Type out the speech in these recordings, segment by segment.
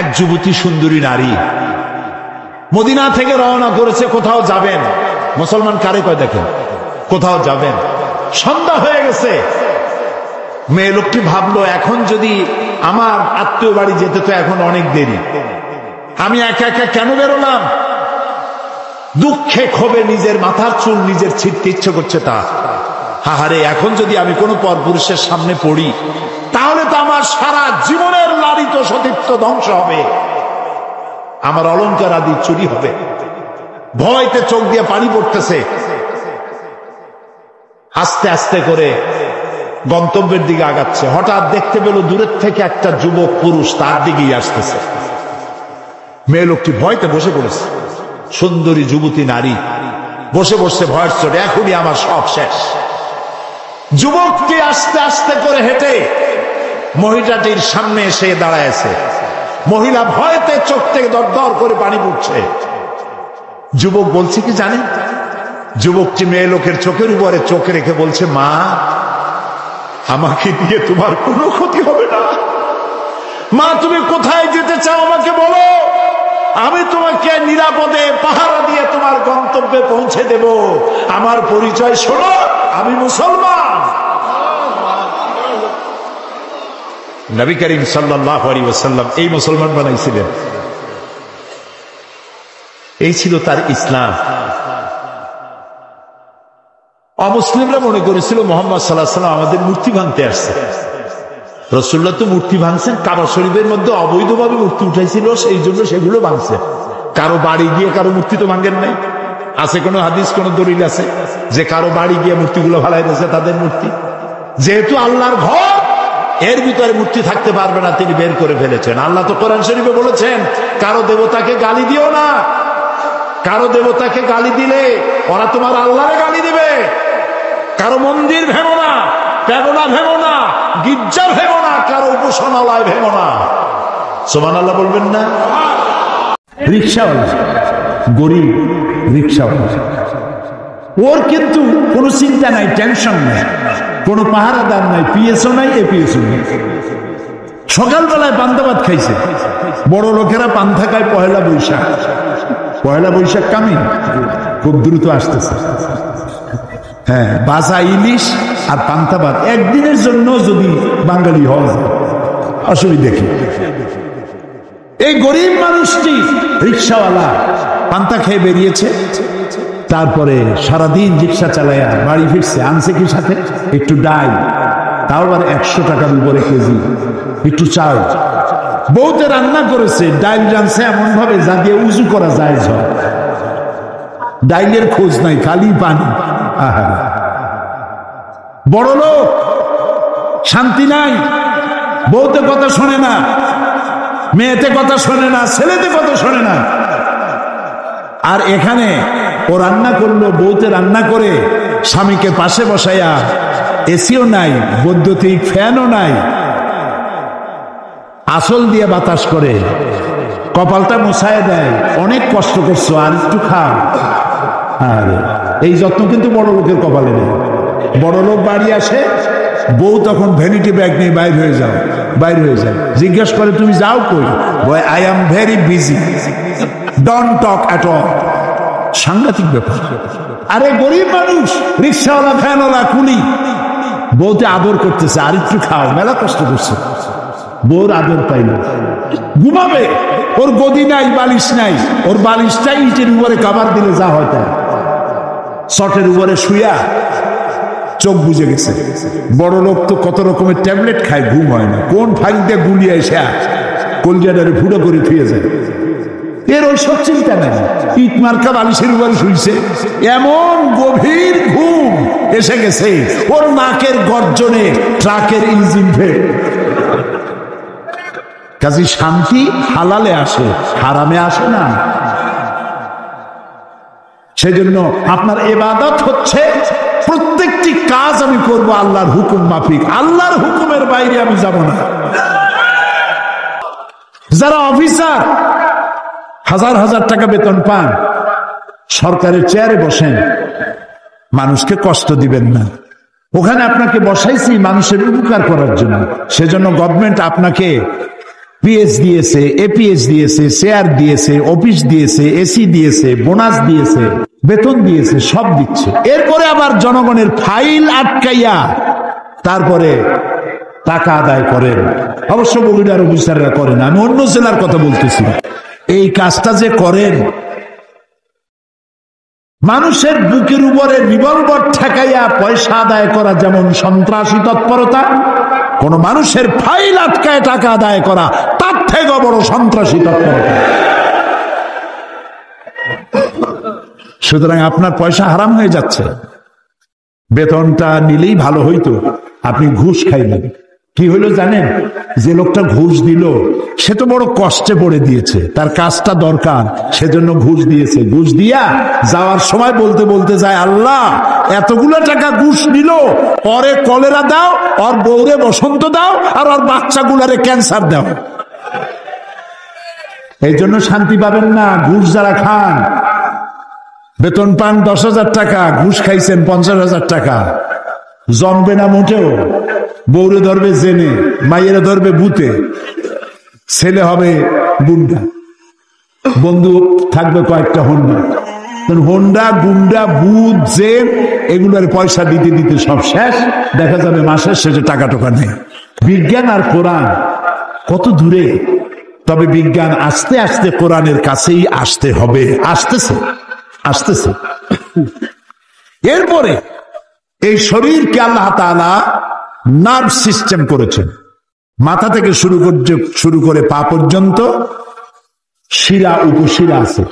এক যুবতী সুন্দরী নারী মদিনা থেকে রওনা করেছে, কোথাও যাবেন। মুসলমান কারে কয় দেখেন, কোথাও যাবেন। সন্ধ্যা হয়ে গেছে। মেয়ে লোকটি ভাবলো, এখন যদি আমার আত্মীয় বাড়ি যেতে তো এখন অনেক দেরি, আমি একা একা কেন বেরোলাম? দুঃখে ক্ষোভে নিজের মাথার চুল নিজের ছিঁড়তে ইচ্ছে করছে তার। হাহারে, এখন যদি আমি কোনো পরপুরুষের সামনে পড়ি তাহলে তো আমার সারা জীবনের লালিত সতীত্ব ধ্বংস হবে, আমার অলংকার আদি চুরি হবে। ভয়তে চোখ দিয়ে পানি পড়তেছে। আস্তে আস্তে করে গন্তব্যের দিকে আগাচ্ছে। হঠাৎ দেখতে পেল দূরের থেকে একটা যুবক পুরুষ তার দিকেই আসতেছে। মেয়ে লোকটি ভয়তে বসে পড়েছে। সুন্দরী যুবতী নারী বসে বসে ভয়ের চোটে, এখনই আমার সব শেষ। যুবকটি আস্তে আস্তে করে হেঁটে মহিলাটির সামনে এসে দাঁড়ায়ছে। মহিলা ভয়তে চোখ থেকে দর দর করে পানি পড়ছে। যুবক বলছে কি জানেন? যুবকটি মেয়ে লোকের চোখের উপরে চোখ রেখে বলছে, মা, আমাকে দিয়ে তোমার কোনো ক্ষতি হবে না। মা, তুমি কোথায় যেতে চাও আমাকে বলো, আমি তোমাকে নিরাপদে পাহারা দিয়ে তোমার গন্তব্যে পৌঁছে দেব। আমার পরিচয় শোনো, আমি মুসলমান। নবী করিম সাল্লাল্লাহু আলাইহি ওয়াসাল্লাম এই মুসলমান বানাইছিলেন। এই ছিল তার ইসলাম। অমুসলিমরা মনে করেছিল মুহাম্মদ সাল্লাল্লাহু আলাইহি ওয়াসাল্লাম আমাদের মূর্তি ভাঙতে আসছে। রাসূলুল্লাহ তো মূর্তি ভাঙছেন, কাবা শরীফের মধ্যে অবৈধভাবে মূর্তি উঠাইছিল, সেই জন্য সেগুলো ভাঙছে। কারো বাড়ি গিয়ে কারো মূর্তি তো ভাঙেন নাই। আছে কোন হাদিস, কোন দলিল আছে যে কারো বাড়ি গিয়ে মূর্তিগুলো ফালাই দিয়েছে তাদের মূর্তি? যেহেতু আল্লাহর ঘর, এর ভিতরে মূর্তি থাকতে পারবে না, তিনি বের করে ফেলেছেন। আল্লাহ তো কোরআন শরীফে বলেছেন, কারো দেবতাকে গালি দিও না। কারো দেবতাকে গালি দিলে ওরা তোমার আল্লাহরে গালি দিবে। কারো মন্দির ভেঙো না, প্যাগোডা ভেঙো না, গির্জা ভেঙো না, কারো উপাসনালয় ভেঙো না। সুবহানাল্লাহ বলবেন না? রিকশাওয়ালা, গরিব রিকশাওয়ালা, ওর কিন্তু কোনো চিন্তা নাই, টেনশন নাই, কোনো পাহারাদার নাই, পিএসও নাই, এপিএসও নাই। সকালবেলায় পান্তা ভাত খাইছে। বড় লোকেরা পান্তা খায় পয়লা বৈশাখ। পয়লা বৈশাখ কামি খুব দ্রুত আসতেছে। হ্যাঁ, বাসা ইলিশ আর পান্তা ভাত একদিনের জন্য যদি বাঙালি হয় অসুবিধা কি? এই গরিব মানুষটি রিক্সাওয়ালা পান্তা খেয়ে বেরিয়েছে। তারপরে সারাদিন রিক্সা চালায়া বাড়ি ফিরছে। আনছে কি সাথে? একটু ডাল, তাও আবার 100 টাকার উপরে কেজি, একটু চাল। বউতে রান্না করেছে, ডাল রানছে এমন ভাবে যা দিয়ে উজু করা যায়। ডাইলের খোঁজ নাই, খালি পানি। আহা, বড় লোক, শান্তি নাই। বউতে কথা শোনে না, মেয়েতে কথা শোনে না, ছেলেতে কথা শোনে না। আর এখানে ও রান্না করলো, বউতে রান্না করে স্বামীকে পাশে বসাইয়া, এসিও নাই, বৈদ্যুতিক ফ্যানও নাই, আসল দিয়ে বাতাস করে, কপালটা মুছায় দেয়। অনেক কষ্ট করছো, আর একটু খাও। আর এই যত্ন কিন্তু বড় লোকের কপালে নেই। বড় লোক বাড়ি আসে, বউ তখন ভ্যানিটি ব্যাগ নিয়ে বাইর হয়ে যাও, বাইর হয়ে যায়। জিজ্ঞেস করে, তুমি যাও কই? Boy, I am very busy, don't talk at all. সাংঘাতিক ব্যাপার। আরে গরিব মানুষ, রিক্সাওয়ালা, ভ্যানওয়ালা, কুলি, বউতে আদর করতেছে, আর একটু খাও, মেলা কষ্ট করছে। বউর আদর পাইল, ঘুমাবে, ওর গদি নাই, বালিশ নাই, ওর বালিশটাই ইটের উপরে কাবার দিলে যা হয় তাই। চটের উপরে শুয়া চোখ বুঝে গেছে। বড় লোক তো কত রকমের ট্যাবলেট খায়, ঘুম হয় না। কোন ফাঁক দিয়ে গুলিয়ে এসে কলজাটারে ফুটো করে থুয়ে যায়। এর ওই সব চিন্তা নাই, ইট মার্কা বালিশের উপরে শুইছে। এমন গভীর ঘুম এসে গেছে, ওর নাকের গর্জনে ট্রাকের ইঞ্জিন ফেল। কাজী শান্তি হালালে আসে, হারামে আসে না। সেজন্য আপনার ইবাদত হচ্ছে প্রত্যেকটি কাজ আমি করব আল্লাহর হুকুম মাফিক। আল্লাহর হুকুমের বাইরে আমি যাব না। যারা অফিসার হাজার হাজার টাকা বেতন পান, সরকারের চেয়ারে বসেন, মানুষকে কষ্ট দিবেন না। ওখানে আপনাকে বসাইছি মানুষের উপকার করার জন্য। সেজন্য গভর্নমেন্ট আপনাকে পিএস দিয়েছে, এপিএস দিয়েছে, শেয়ার দিয়েছে, অফিস দিয়েছে, এসি দিয়েছে, বোনাস দিয়েছে, বেতন দিয়েছে, সব দিচ্ছে। এরপরে আবার জনগণের ফাইল আটকাইয়া তারপরে টাকা আদায় করেন। অবশ্য বগুড়ার অফিসাররা করেন, আমি অন্য জেলার কথা বলতেছি। এই কাজটা যে করেন, মানুষের বুকের উপরে রিভলভার ঠেকাইয়া পয়সা আদায় করা যেমন সন্ত্রাসী তৎপরতা, কোন মানুষের ফাইল আটকায় টাকা আদায় করা তার থেকে বড় সন্ত্রাসী তৎপরতা। সুতরাং আপনার পয়সা হারাম হয়ে যাচ্ছে। বেতনটা নিলেই ভালো হইতো, আপনি ঘুষ খাইলেন। কি হইলো জানেন? যে লোকটা ঘুষ দিল সে তো বড় কষ্টে পড়ে দিয়েছে, তার কাজটা দরকার, সেজন্য ঘুষ দিয়েছে। ঘুষ দিয়া যাওয়ার সময় বলতে বলতে যায়, আল্লাহ এতগুলো টাকা ঘুষ নিল, পরে কলেরা দাও, ওর বউরে বসন্ত দাও, আর ওর বাচ্চাগুলারে ক্যান্সার দাও। এই জন্য শান্তি পাবেন না। ঘুষ যারা খান, বেতন পান 10,000 টাকা, ঘুষ খাইছেন 50,000 টাকা, জমবে না মোটেও। বউরে ধরবে জেনে, মাইয়েরা ধরবে ভূতে, ছেলে হবে গুন্ডা, বন্ধু থাকবে কয়েকটা হোন্ডা। হোন্ডা, গুন্ডা, ভূত, জেন, এগুলোর পয়সা দিতে দিতে সব শেষ। দেখা যাবে মাসের শেষে টাকা টোকা নেই। বিজ্ঞান আর কোরআন কত দূরে, তবে বিজ্ঞান আস্তে আস্তে কোরআনের কাছেই আসতে হবে। আসতেছে আসতেছে। এরপরে এই শরীরকে আল্লাহ তাআলা নার্ভ সিস্টেম করেছেন। মাথা থেকে শুরু করে পা পর্যন্ত শিরা উপশিরা আছে,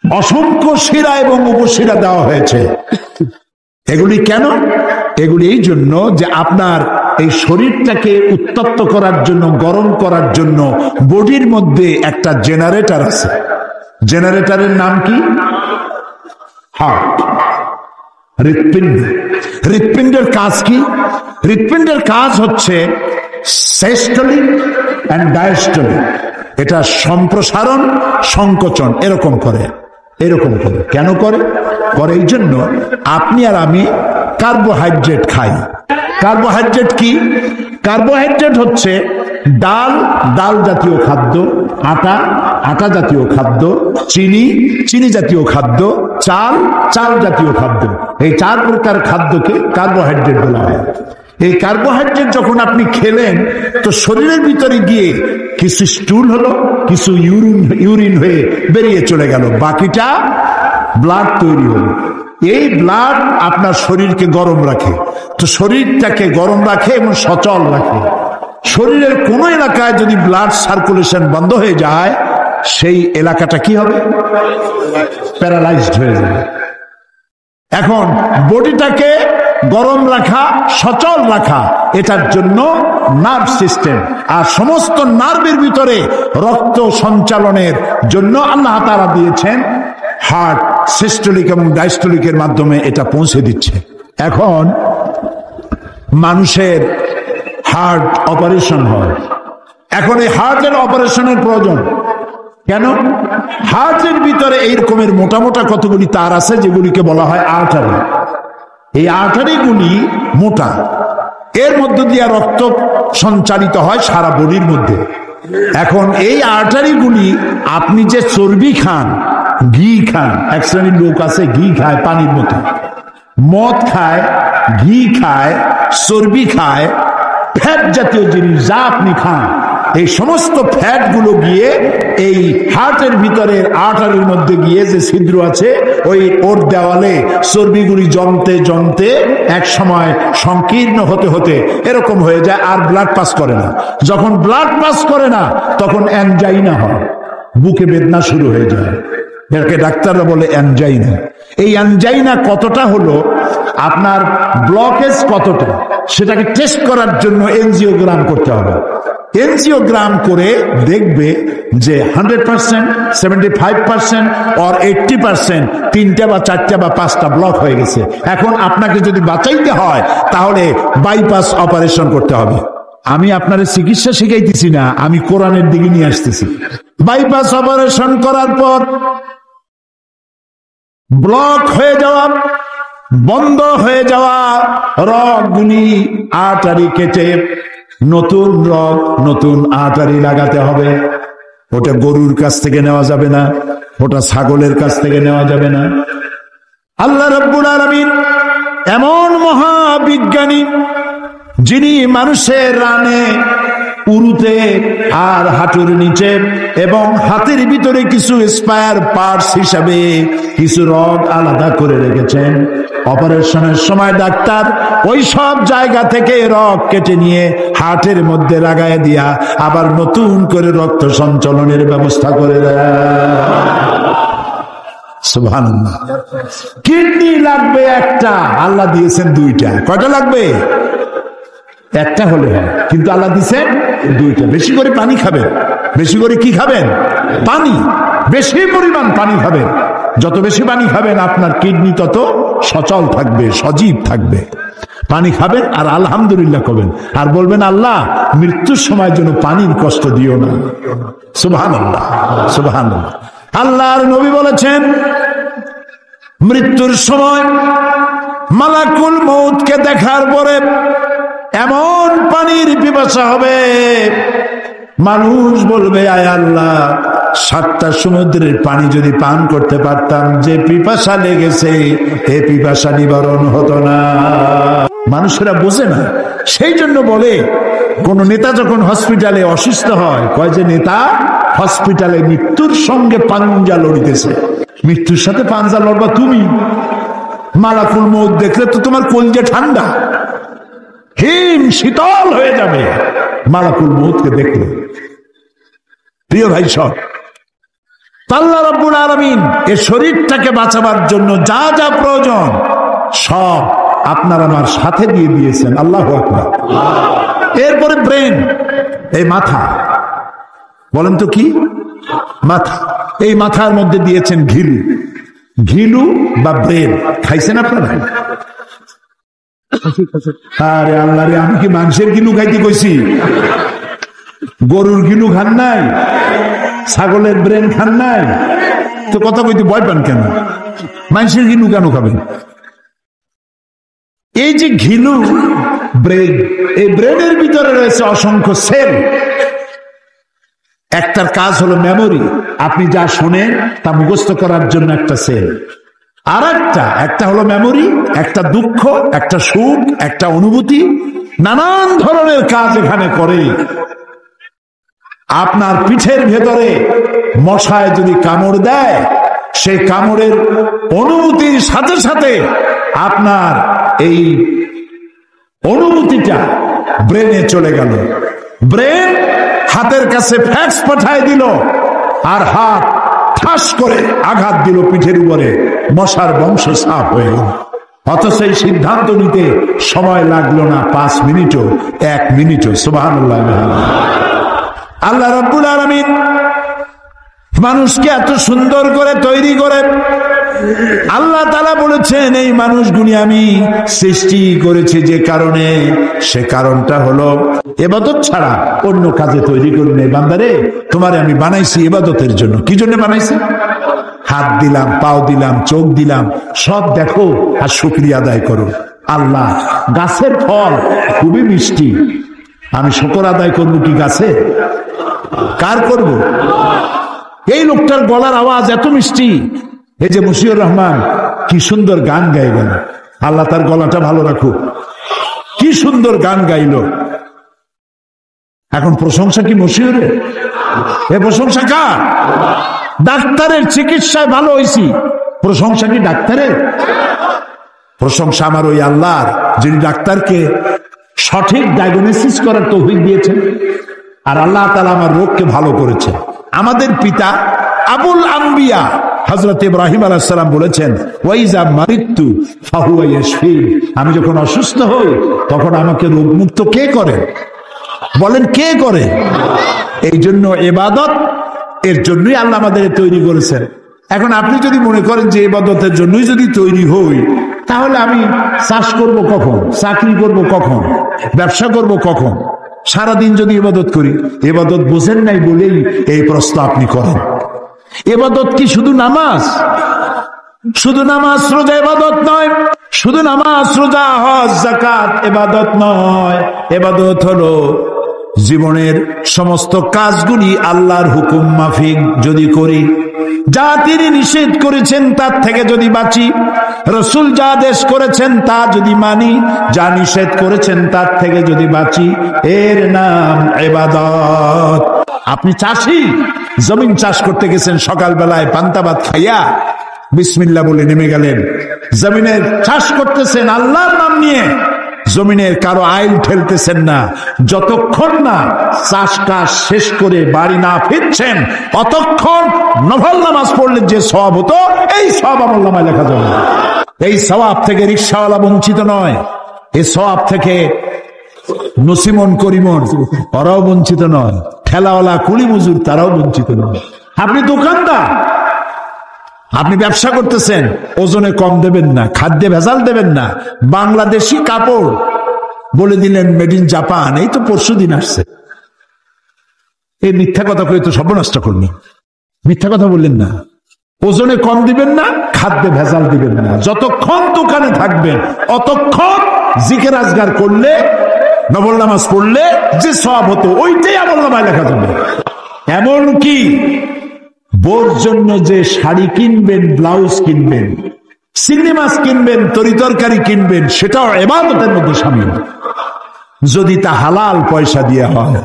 অসংখ্য শিরা এবং উপশিরা দেওয়া হয়েছে। এগুলি কেন? এগুলি এই জন্য যে আপনার এই শরীরটাকে উত্তপ্ত করার জন্য, গরম করার জন্য বডির মধ্যে একটা জেনারেটর আছে। জেনারেটরের নাম কি? হার্ট, হৃৎপিণ্ড। হৃৎপিণ্ডের কাজ কি? হৃৎপিণ্ডের কাজ হচ্ছে সিস্টোলিক এন্ড ডায়াস্টোলিক। এটা সম্প্রসারণ, সংকোচন এরকম করে। কেন করে? এই জন্য আপনি আর আমি কার্বোহাইড্রেট খাই। কার্বোহাইড্রেট কি? কার্বোহাইড্রেট হচ্ছে ডাল, ডাল জাতীয় খাদ্য, আটা, আটা জাতীয় খাদ্য, চিনি, চিনি জাতীয় খাদ্য, চাল, চাল জাতীয় খাদ্য। এই 4 প্রকার খাদ্যকে কার্বোহাইড্রেট বলা হয়। এই কার্বোহাইড্রেট যখন আপনি খেলেন, তো শরীরের ভিতরে গিয়ে কিছু স্টুল হলো, কিছু ইউরিন হয়ে বেরিয়ে চলে গেল, বাকিটা ব্লাড তৈরি হলো। এই ব্লাড আপনার শরীরকে গরম রাখে। তো শরীরটাকে গরম রাখে এবং সচল রাখে। শরীরের কোন এলাকায় যদি ব্লাড সার্কুলেশন বন্ধ হয়ে যায়, সেই এলাকাটা কি হবে? প্যারালাইজড হয়ে যাবে। এখন বডিটাকে গরম রাখা, সচল রাখা, এটার জন্য নার্ভ সিস্টেম, আর সমস্ত নার্ভের ভিতরে রক্ত সঞ্চালনের জন্য আল্লাহ তাআলা দিয়েছেন হার্ট। সিস্টোলিক এবং ডায়াস্টোলিকের মাধ্যমে এটা পৌঁছে দিচ্ছে। এখন মানুষের হার্ট অপারেশন হয়। এখন এই হার্টের অপারেশনের প্রয়োজন কেন? হার্টের ভিতরে এই রকমের মোটা মোটা কতগুলি তার আছে, যেগুলিকে বলা হয় আর্টারি। এই আর্টারিগুলি মোটা, এর মধ্য দিয়ে রক্ত সঞ্চালিত হয় সারা বডির মধ্যে। এখন এই আর্টারিগুলি, আপনি যে চর্বি খান, ঘি খান, এক শ্রেণীর লোক আছে ঘি খায় পানির মতো, মদ খায়, ঘি খায়, চর্বি খায়, ফ্যাট জাতীয় জিনিস যা আপনি খান, এই সমস্ত ফ্যাট গুলো গিয়ে এই হার্টের ভিতরের আর্টারির মধ্যে গিয়ে যে ছিদ্র আছে, ওর দেওয়ালে চর্বিগুলি জমতে জমতে এক সময় সংকীর্ণ হতে হতে এরকম হয়ে যায়, আর ব্লাড পাস করে না। যখন ব্লাড পাস করে না, তখন অ্যানজাইনা হয়, বুকে বেদনা শুরু হয়ে যায়। এটাকে ডাক্তাররা বলে অ্যানজাইনা। এই অ্যানজাইনা কতটা হলো, আপনার ব্লকেজ কতটা, সেটাকে টেস্ট করার জন্য এনজিওগ্রাম করতে হবে। এনজিওগ্রাম করে দেখবে যে 100%, 75% or 80%, 3টা বা 4টা বা 5টা ব্লক হয়ে গেছে। এখন আপনাকে যদি বাঁচাইতে হয়, তাহলে বাইপাস অপারেশন করতে হবে। আমি আপনার চিকিৎসা শিখাইতেছি না, আমি কোরআনের দিকে নিয়ে আসতেছি। বাইপাস অপারেশন করার পর ব্লক হয়ে যাওয়া, বন্ধ হয়ে যাওয়া রগগুলি আর্টারি কেটে নতুন রগ, নতুন আটারি লাগাতে হবে। ওটা গরুর কাছ থেকে নেওয়া যাবে না, ওটা ছাগলের কাছ থেকে নেওয়া যাবে না। আল্লাহ রাব্বুল আলামিন এমন মহাবিজ্ঞানী, যিনি মানুষের রানে, উরুতে আর হাঁটুর নিচে এবং হাতের ভিতরে কিছু স্পায়ার পার্টস হিসাবে কিছু রগ আলাদা করে রেখেছেন। অপারেশনের সময় ডাক্তার ওই সব জায়গা থেকে রগ কেটে নিয়ে হার্টের মধ্যে লাগায় দিয়া আবার নতুন করে রক্ত সঞ্চালনের ব্যবস্থা করে দেয়। সুবহানাল্লাহ। কিডনি লাগবে একটা, আল্লাহ দিয়েছেন দুইটা। কয়টা লাগবে? একটা হলে হয়, কিন্তু আল্লাহ দিয়েছেন দুইটা। বেশি করে পানি খাবেন। বেশি করে কি খাবেন? পানি। বেশি পরিমাণ পানি খাবেন। যত বেশি পানি খাবেন আপনার কিডনি তত সচল থাকবে, সজীব থাকবে। পানি খাবেন আর আলহামদুলিল্লাহ করবেন, আর বলবেন আল্লাহ মৃত্যুর সময় যেন পানির কষ্ট দিও না। সুবহানাল্লাহ, সুবহানাল্লাহ। আল্লাহর নবী বলেছেন মৃত্যুর সময় মালাকুল মউতকে দেখার পরে এমন পানির পিপাসা হবে, মানুষ বলবে আয় আল্লাহ 7টা সমুদ্রের পানি যদি পান করতে পারতাম, যে পিপাসা লেগেছে এ পিপাসা নিবারণ হতো না। মানুষেরা বোঝে না, সেই জন্য বলে কোন নেতা যখন হসপিটালে অসুস্থ হয়, কয় যে নেতা হসপিটালে মৃত্যুর সঙ্গে পাঞ্জা লড়িতেছে। মৃত্যুর সাথে পাঞ্জা লড়বা তুমি? মালাকুল মউত দেখলে তো তোমার কলিজা ঠান্ডা, হিম শীতল হয়ে যাবে মালাকুল মউতকে দেখলে। প্রিয় ভাই সব, আল্লাহ রাব্বুল আলামিন এই শরীরটাকে বাঁচাবার জন্য যা যা প্রয়োজন সব আপনার আমার সাথে দিয়ে দিয়েছেন। আল্লাহু আকবার। এরপরে ব্রেন, এই মাথা, বলেন তো কি? মাথা। এই মাথার মধ্যে দিয়েছেন ঘিলু। ঘিলু বা ব্রেন খাইছেন আপনারা? আরে আল্লাহ রে, আমি কি মাংসের গিলু খাইতে কইছি? গরুর গিলু খান নাই? ছাগলের ব্রেন খান নাই? তো কথা কইতে ভয় পান কেন? মাংসের গিলু কেন খাবেন? এই যে ঘিলু, ব্রেন, এই ব্রেনের ভিতরে রয়েছে অসংখ্য সেল। একটার কাজ হলো মেমোরি, আপনি যা শোনেন তা মুখস্থ করার জন্য একটা সেল। আর একটা হলো মেমোরি, একটা দুঃখ, একটা সুখ, একটা অনুভূতি, নানান ধরনের কাজ এখানে করে। আপনার পিঠের ভেতরে মশায় যদি কামড় দেয়, সেই কামড়ের অনুভূতির সাথে সাথে আপনার এই অনুভূতিটা ব্রেনে চলে গেল। ব্রেন হাতের কাছে ফ্যাক্স পাঠায় দিল, আর হাত ঠাস করে আঘাত দিল পিঠের উপরে, মশার বংশ সাফ হয়ে গেল। অথচ এই সিদ্ধান্ত নিতে সময় লাগলো না 5 মিনিটও, 1 মিনিটও। সুবহানাল্লাহ। আল্লাহ রাব্বুল আলামিন মানুষকে এত সুন্দর করে তৈরি করে আল্লাহ তাআলা বলেছেন এই মানুষগুলি আমি সৃষ্টি করেছি যে কারণে, সে কারণটা হলো ইবাদত ছাড়া অন্য কাজে তৈরি করি নাই। বান্দারে, তোমারে আমি বানাইছি ইবাদতের জন্য। কি জন্য বানাইছি? হাত দিলাম, পাও দিলাম, চোখ দিলাম, সব দেখো আর শুকরিয়া আদায় করো। আল্লাহ, গাছের ফল খুবই মিষ্টি, আমি শুকর আদায় করবো কি গাছে? কার করব? এই লোকটার গলার আওয়াজ এত মিষ্টি, এই যে মুশিউর রহমান কি সুন্দর গান গাই গেল, আল্লাহ তার গলাটা ভালো রাখুক, কি সুন্দর গান গাইল। এখন প্রশংসা কি মুশিউরের? এ প্রশংসা কার? ডাক্তারের চিকিৎসায় ভালো হয়েছি, প্রশংসা কি ডাক্তারের? প্রশংসা আমার ওই আল্লাহর, যিনি ডাক্তারকে সঠিক ডায়াগনোসিস করার তৌফিক দিয়েছেন, আর আল্লাহ তাআলা আমার রোগকে ভালো করেছে। আমাদের পিতা আবুল আম্বিয়া হযরত ইব্রাহিম আলাইহিস সালাম বলেছেন, ওয়াইজা মারিতু ফাহুয়া ইয়াশফিন, আমি যখন অসুস্থ হই তখন আমাকে রোগমুক্ত কে করে? বলেন কে করে? এই জন্য ইবাদত, এর জন্যই আল্লাহ আমাদের তৈরি করেছেন। এখন আপনি যদি মনে করেন যে ইবাদতের জন্যই যদি তৈরি হই, তাহলে আমি চাষ করব কখন, চাকরি করব কখন, ব্যবসা করব কখন? সারাদিন যদি ইবাদত করি, ইবাদত বোঝেন নাই বলেই এই প্রশ্ন আপনি করেন। ইবাদত কি শুধু নামাজ? শুধু নামাজ রোজা ইবাদত নয়, শুধু নামাজ রোজা হজ যাকাত ইবাদত নয়। ইবাদত হলো জীবনের সমস্ত কাজগুলি আল্লাহর হুকুম মাফিক যদি করি, যা তিনি নিষেধ করেছেন তার থেকে যদি বাঁচি, রাসূল যা আদেশ করেছেন তা যদি মানি, যা নিষেধ করেছেন তার থেকে যদি বাঁচি, এর নাম ইবাদত। আপনি চাষী, জমিন চাষ করতে গেছেন, সকালবেলায় পান্তা ভাত খাইয়া বিসমিল্লাহ বলে নেমে গেলেন, জমিনের চাষ করতেছেন আল্লাহর নাম নিয়ে, জমিনের কারো আইল ঠেলতেছেন না, যতক্ষণ না চাষ কাজ শেষ করে বাড়ি না ফিরছেন অতক্ষণ নফল নামাজ পড়লে যে সওয়াব হতো এই সওয়াব আমল নামায় লেখা যাবে। এই সওয়াব থেকে রিকশাওয়ালা বঞ্চিত নয়, এই সওয়াব থেকে নসিমন করিমন ওরাও বঞ্চিত নয়, ঠেলাওয়ালা কুলি মজুর তারাও বঞ্চিত নয়। আপনি দোকানদার, আপনি ব্যবসা করতেছেন, ওজনে কম দেবেন না, খাদ্যে ভেজাল দেবেন না, বাংলাদেশি কাপড় বলে দিলেন মেড ইন জাপান, এই তো পরশুদিন আসছে, এই মিথ্যা কথা কই তো সর্বনষ্ট করলেন। মিথ্যা কথা বললেন না, ওজনে কম দিবেন না, খাদ্যে ভেজাল দিবেন না, যতক্ষণ দোকানে থাকবেন অতক্ষণ জিকির আজগার করলে, নফল নামাজ পড়লে যে সওয়াব হতো ওইটাই আমল নামায় লেখা যাবে। এমন কি বোর জন্য যে শাড়ি কিনবেন, ব্লাউজ কিনবেন, চিংড়ি মাছ কিনবেন, তরি তরকারি কিনবেন, সেটাও ইবাদতের মধ্যে শামিল, যদি তা হালাল পয়সা দিয়ে হয়।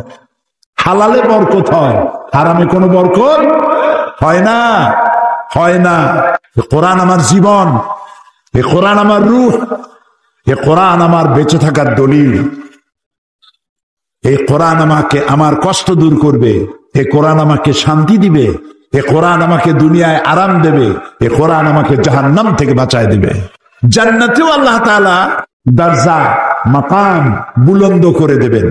হালালে বরকত হয়, হারামে কোনো বরকত হয় না, হয় না। কোরআন আমার জীবন, এ কোরআন আমার রূহ, এ কোরআন আমার বেঁচে থাকার দলিল, এই কোরআন আমাকে আমার কষ্ট দূর করবে, এ কোরআন আমাকে শান্তি দিবে, এ কোরআন আমাকে দুনিয়ায় আরাম দেবে, এ কোরআন আমাকে জাহান্নাম থেকে বাঁচায় দেবে। জান্নাতেও আল্লাহ তাআলা দরজা মাকাম বুলন্দ করে দেবেন।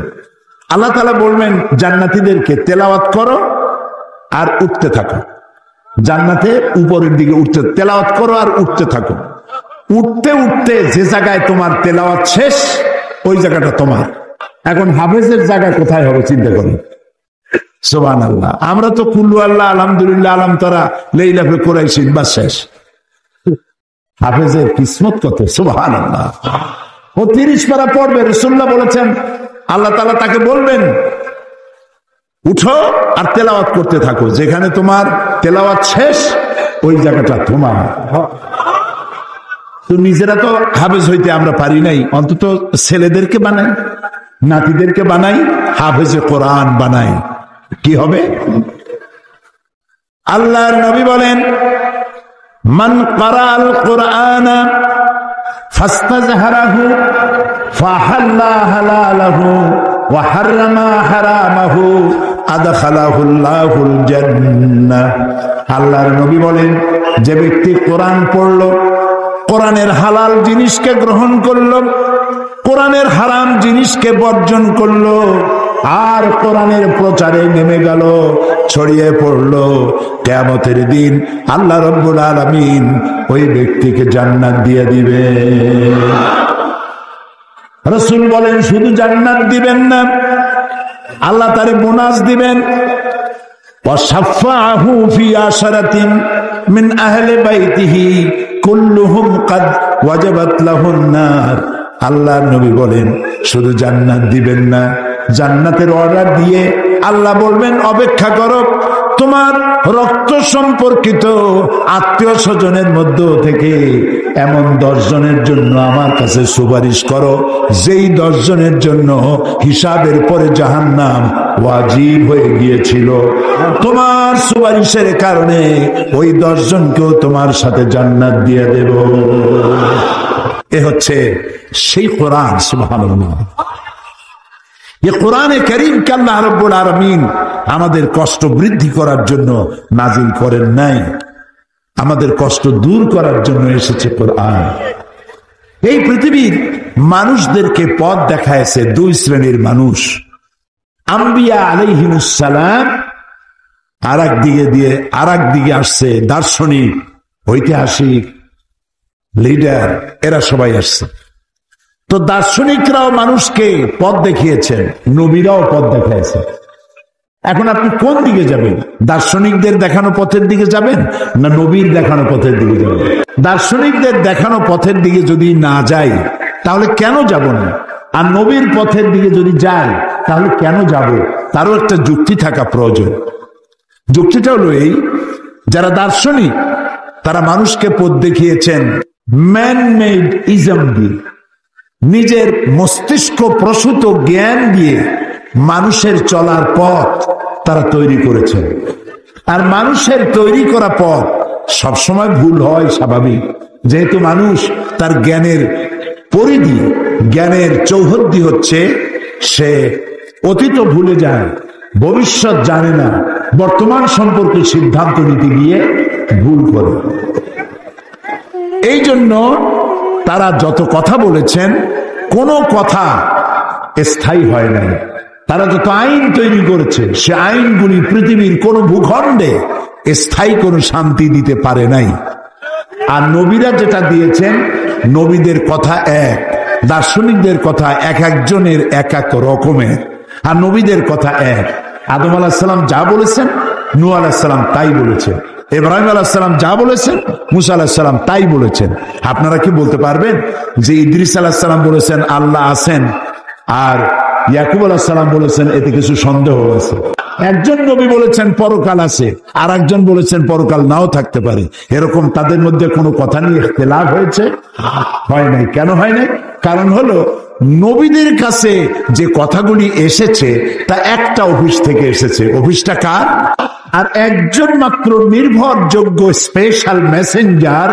আল্লাহ তাআলা বলবেন জান্নাতীদেরকে তেলাওয়াত করো আর উঠতে থাকো, জান্নাতে উপরের দিকে উঠতে, তেলাওয়াত করো আর উঠতে থাকো। উঠতে উঠতে যে জায়গায় তোমার তেলাওয়াত শেষ ওই জায়গাটা তোমার। এখন হাফেজের জায়গা কোথায় হবে চিন্তা করুন। সুবহানাল্লাহ। আমরা তো কুল্লু আল্লাহ, আলহামদুলিল্লাহ, আলম তারা, লাইলাফে কুরাইশিন, বাস শেষ। হাফেজের কিসমত কত! সুবহানাল্লাহ। ও 30 পারা পড়বে, রাসূলুল্লাহ বলেছেন, আল্লাহ তাআলা তাকে বলবেন উঠো আর তেলাওয়াত করতে থাকো, যেখানে তোমার তেলাওয়াত শেষ ওই জায়গাটা তোমার। তো নিজেরা তো হাফেজ হইতে আমরা পারি নাই, অন্তত ছেলেদেরকে বানাই, নাতিদেরকে বানাই, হাফেজে কোরআন বানাই, কি হবে? আল্লাহর নবী বলেন মান ক্বারাআল কুরআনা ফাস্তাজহারাহু ফাহাল্লা হালালাহু ওয়া হাররামা হারামাহু আদখালাহুল্লাহুল জান্নাহ। আল্লাহর নবী বলেন যে ব্যক্তি কোরআন পড়ল, কোরআনের হালাল জিনিসকে গ্রহণ করল, কোরআনের হারাম জিনিসকে বর্জন করলো, আর কোরআনের প্রচারে নেমে গেল, ছড়িয়ে পড়লো, কিয়ামতের দিন আল্লাহ রাব্বুল আলামিন ওই ব্যক্তিকে জান্নাত দিয়ে দিবে। রাসূল বলেন শুধু জান্নাত দিবেন না, আল্লাহ তারে বোনাস দিবেন। ওয়াশাফাহু ফি আশরাতিন মিন আহলি বাইতিহি কুল্লুহুম কাদ ওয়াজাবাত লাহুন নার। আল্লাহর নবী বলেন শুধু জান্নাত দিবেন না, জান্নাতের অর্ডার দিয়ে আল্লাহ বলবেন অপেক্ষা করো, তোমার রক্ত সম্পর্কিত আত্মীয় স্বজনের মধ্য থেকে এমন 10 জনের জন্য আমার কাছে সুপারিশ করো, যেই 10 জনের জন্য হিসাবের পরে জাহান্নাম ওয়াজিব হয়ে গিয়েছিল। তোমার সুপারিশের কারণে ওই 10 জনকেও তোমার সাথে জান্নাত দিয়ে দেব। এ হচ্ছে সেই কোরআন। সুবহানাল্লাহ। এই কোরআনে কারীমকে আল্লাহ রাব্বুল আলামিন আমাদের কষ্ট বৃদ্ধি করার জন্য নাজিল করেন নাই, আমাদের কষ্ট দূর করার জন্য এসেছে কোরআন। এই পৃথিবীর মানুষদেরকে পথ দেখায়ছে 2 শ্রেণীর মানুষ। আম্বিয়া আলাইহিমুস সালাম আরেক দিকে আসছে দার্শনিক, ঐতিহাসিক, লিডার, এরা সবাই আসছে। তো দার্শনিকরাও মানুষকে পথ দেখিয়েছেন, নবীরাও পথ দেখাইছে। এখন আপনি কোন দিকে যাবেন? দার্শনিকদের দেখানো পথের দিকে যাবেন না নবীর দেখানো পথের দিকে যাবেন? দার্শনিকদের দেখানো পথের দিকে যদি না যাই তাহলে কেন যাব না? আর নবীর পথের দিকে যদি যাই তাহলে কেন যাব? তারও একটা যুক্তি থাকা প্রয়োজন। যুক্তিটা হলো এই, যারা দার্শনিক তারা মানুষকে পথ দেখিয়েছেন ম্যান মেড ইজম দিয়ে, নিজের মস্তিষ্ক প্রসূত জ্ঞান দিয়ে মানুষের চলার পথ তারা তৈরি করেছেন। আর মানুষের তৈরি করা পথ সবসময় ভুল হয়, স্বাভাবিক, যেহেতু মানুষ তার জ্ঞানের পরিধি, জ্ঞানের চৌহদ্দি হচ্ছে সে অতীত ভুলে যায়, ভবিষ্যৎ জানে না, বর্তমান সম্পর্কে সিদ্ধান্ত নিতে গিয়ে ভুল করে। এই জন্য তারা যত কথা বলেছেন কোনো কথা স্থায়ী হয় নাই। তারা যত আইন তৈরি করেছে সে আইনগুলি পৃথিবীর কোন ভূখণ্ডে স্থায়ী কোনো শান্তি দিতে পারে নাই। আর নবীরা যেটা দিয়েছেন, নবীদের কথা এক, দার্শনিকদের কথা এক একজনের এক এক রকমের, আর নবীদের কথা এক। আদম আলাইহিস সালাম যা বলেছেন নূহ আলাইহিস সালাম তাই বলেছেন, ইব্রাহিম আলাইহিস সালাম যা বলেছেন মুসা আলাইহিস সালাম তাই বলেছেন। আপনারা কি বলতে পারবেন যে ইদ্রিস আলাইহিস সালাম বলেছেন আল্লাহ আছেন আর ইয়াকুব আলাইহিস সালাম বলেছেন এতে কিছু সন্দেহ আছে? একজন নবী বলেছেন পরকাল আছে, আর একজন বলেছেন পরকাল নাও থাকতে পারে। এরকম তাদের মধ্যে কোনো কথা নিয়ে ইখতিলাফ হয়েছে? হয় নাই। কেন হয় নাই? কারণ হলো নবীদের কাছে যে কথাগুলি এসেছে তা একটা অফিস থেকে এসেছে। অফিসটা কার? আর একজন মাত্র নির্ভরযোগ্য স্পেশাল মেসেঞ্জার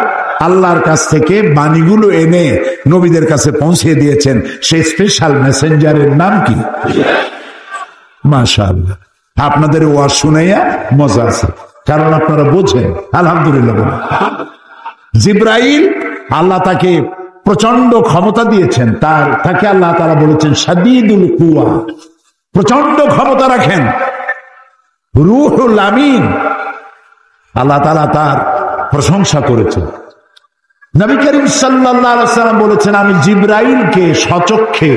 আল্লাহর কাছ থেকে বাণীগুলো এনে নবীদের কাছে পৌঁছে দিয়েছেন। সেই স্পেশাল মেসেঞ্জারের নাম কি? মাশাআল্লাহ, আপনাদের ওয়াজ শুনাইয়া মজা আছে, কারণ আপনারা বোঝেন। আলহামদুলিল্লাহ। জিব্রাইল, আল্লাহ তাকে প্রচন্ড ক্ষমতা দিয়েছেন, তাকে আল্লাহ তাআলা বলেছেন শাদীদুল কুওয়া, প্রচন্ড ক্ষমতা রাখেন। রূহুল আমিন, আল্লাহ তাআলা তার প্রশংসা করেছেন। নবী করিম সাল্লাল্লাহু আলাইহি ওয়াসাল্লাম বলেছেন আমি জিব্রাইলকে সচক্ষে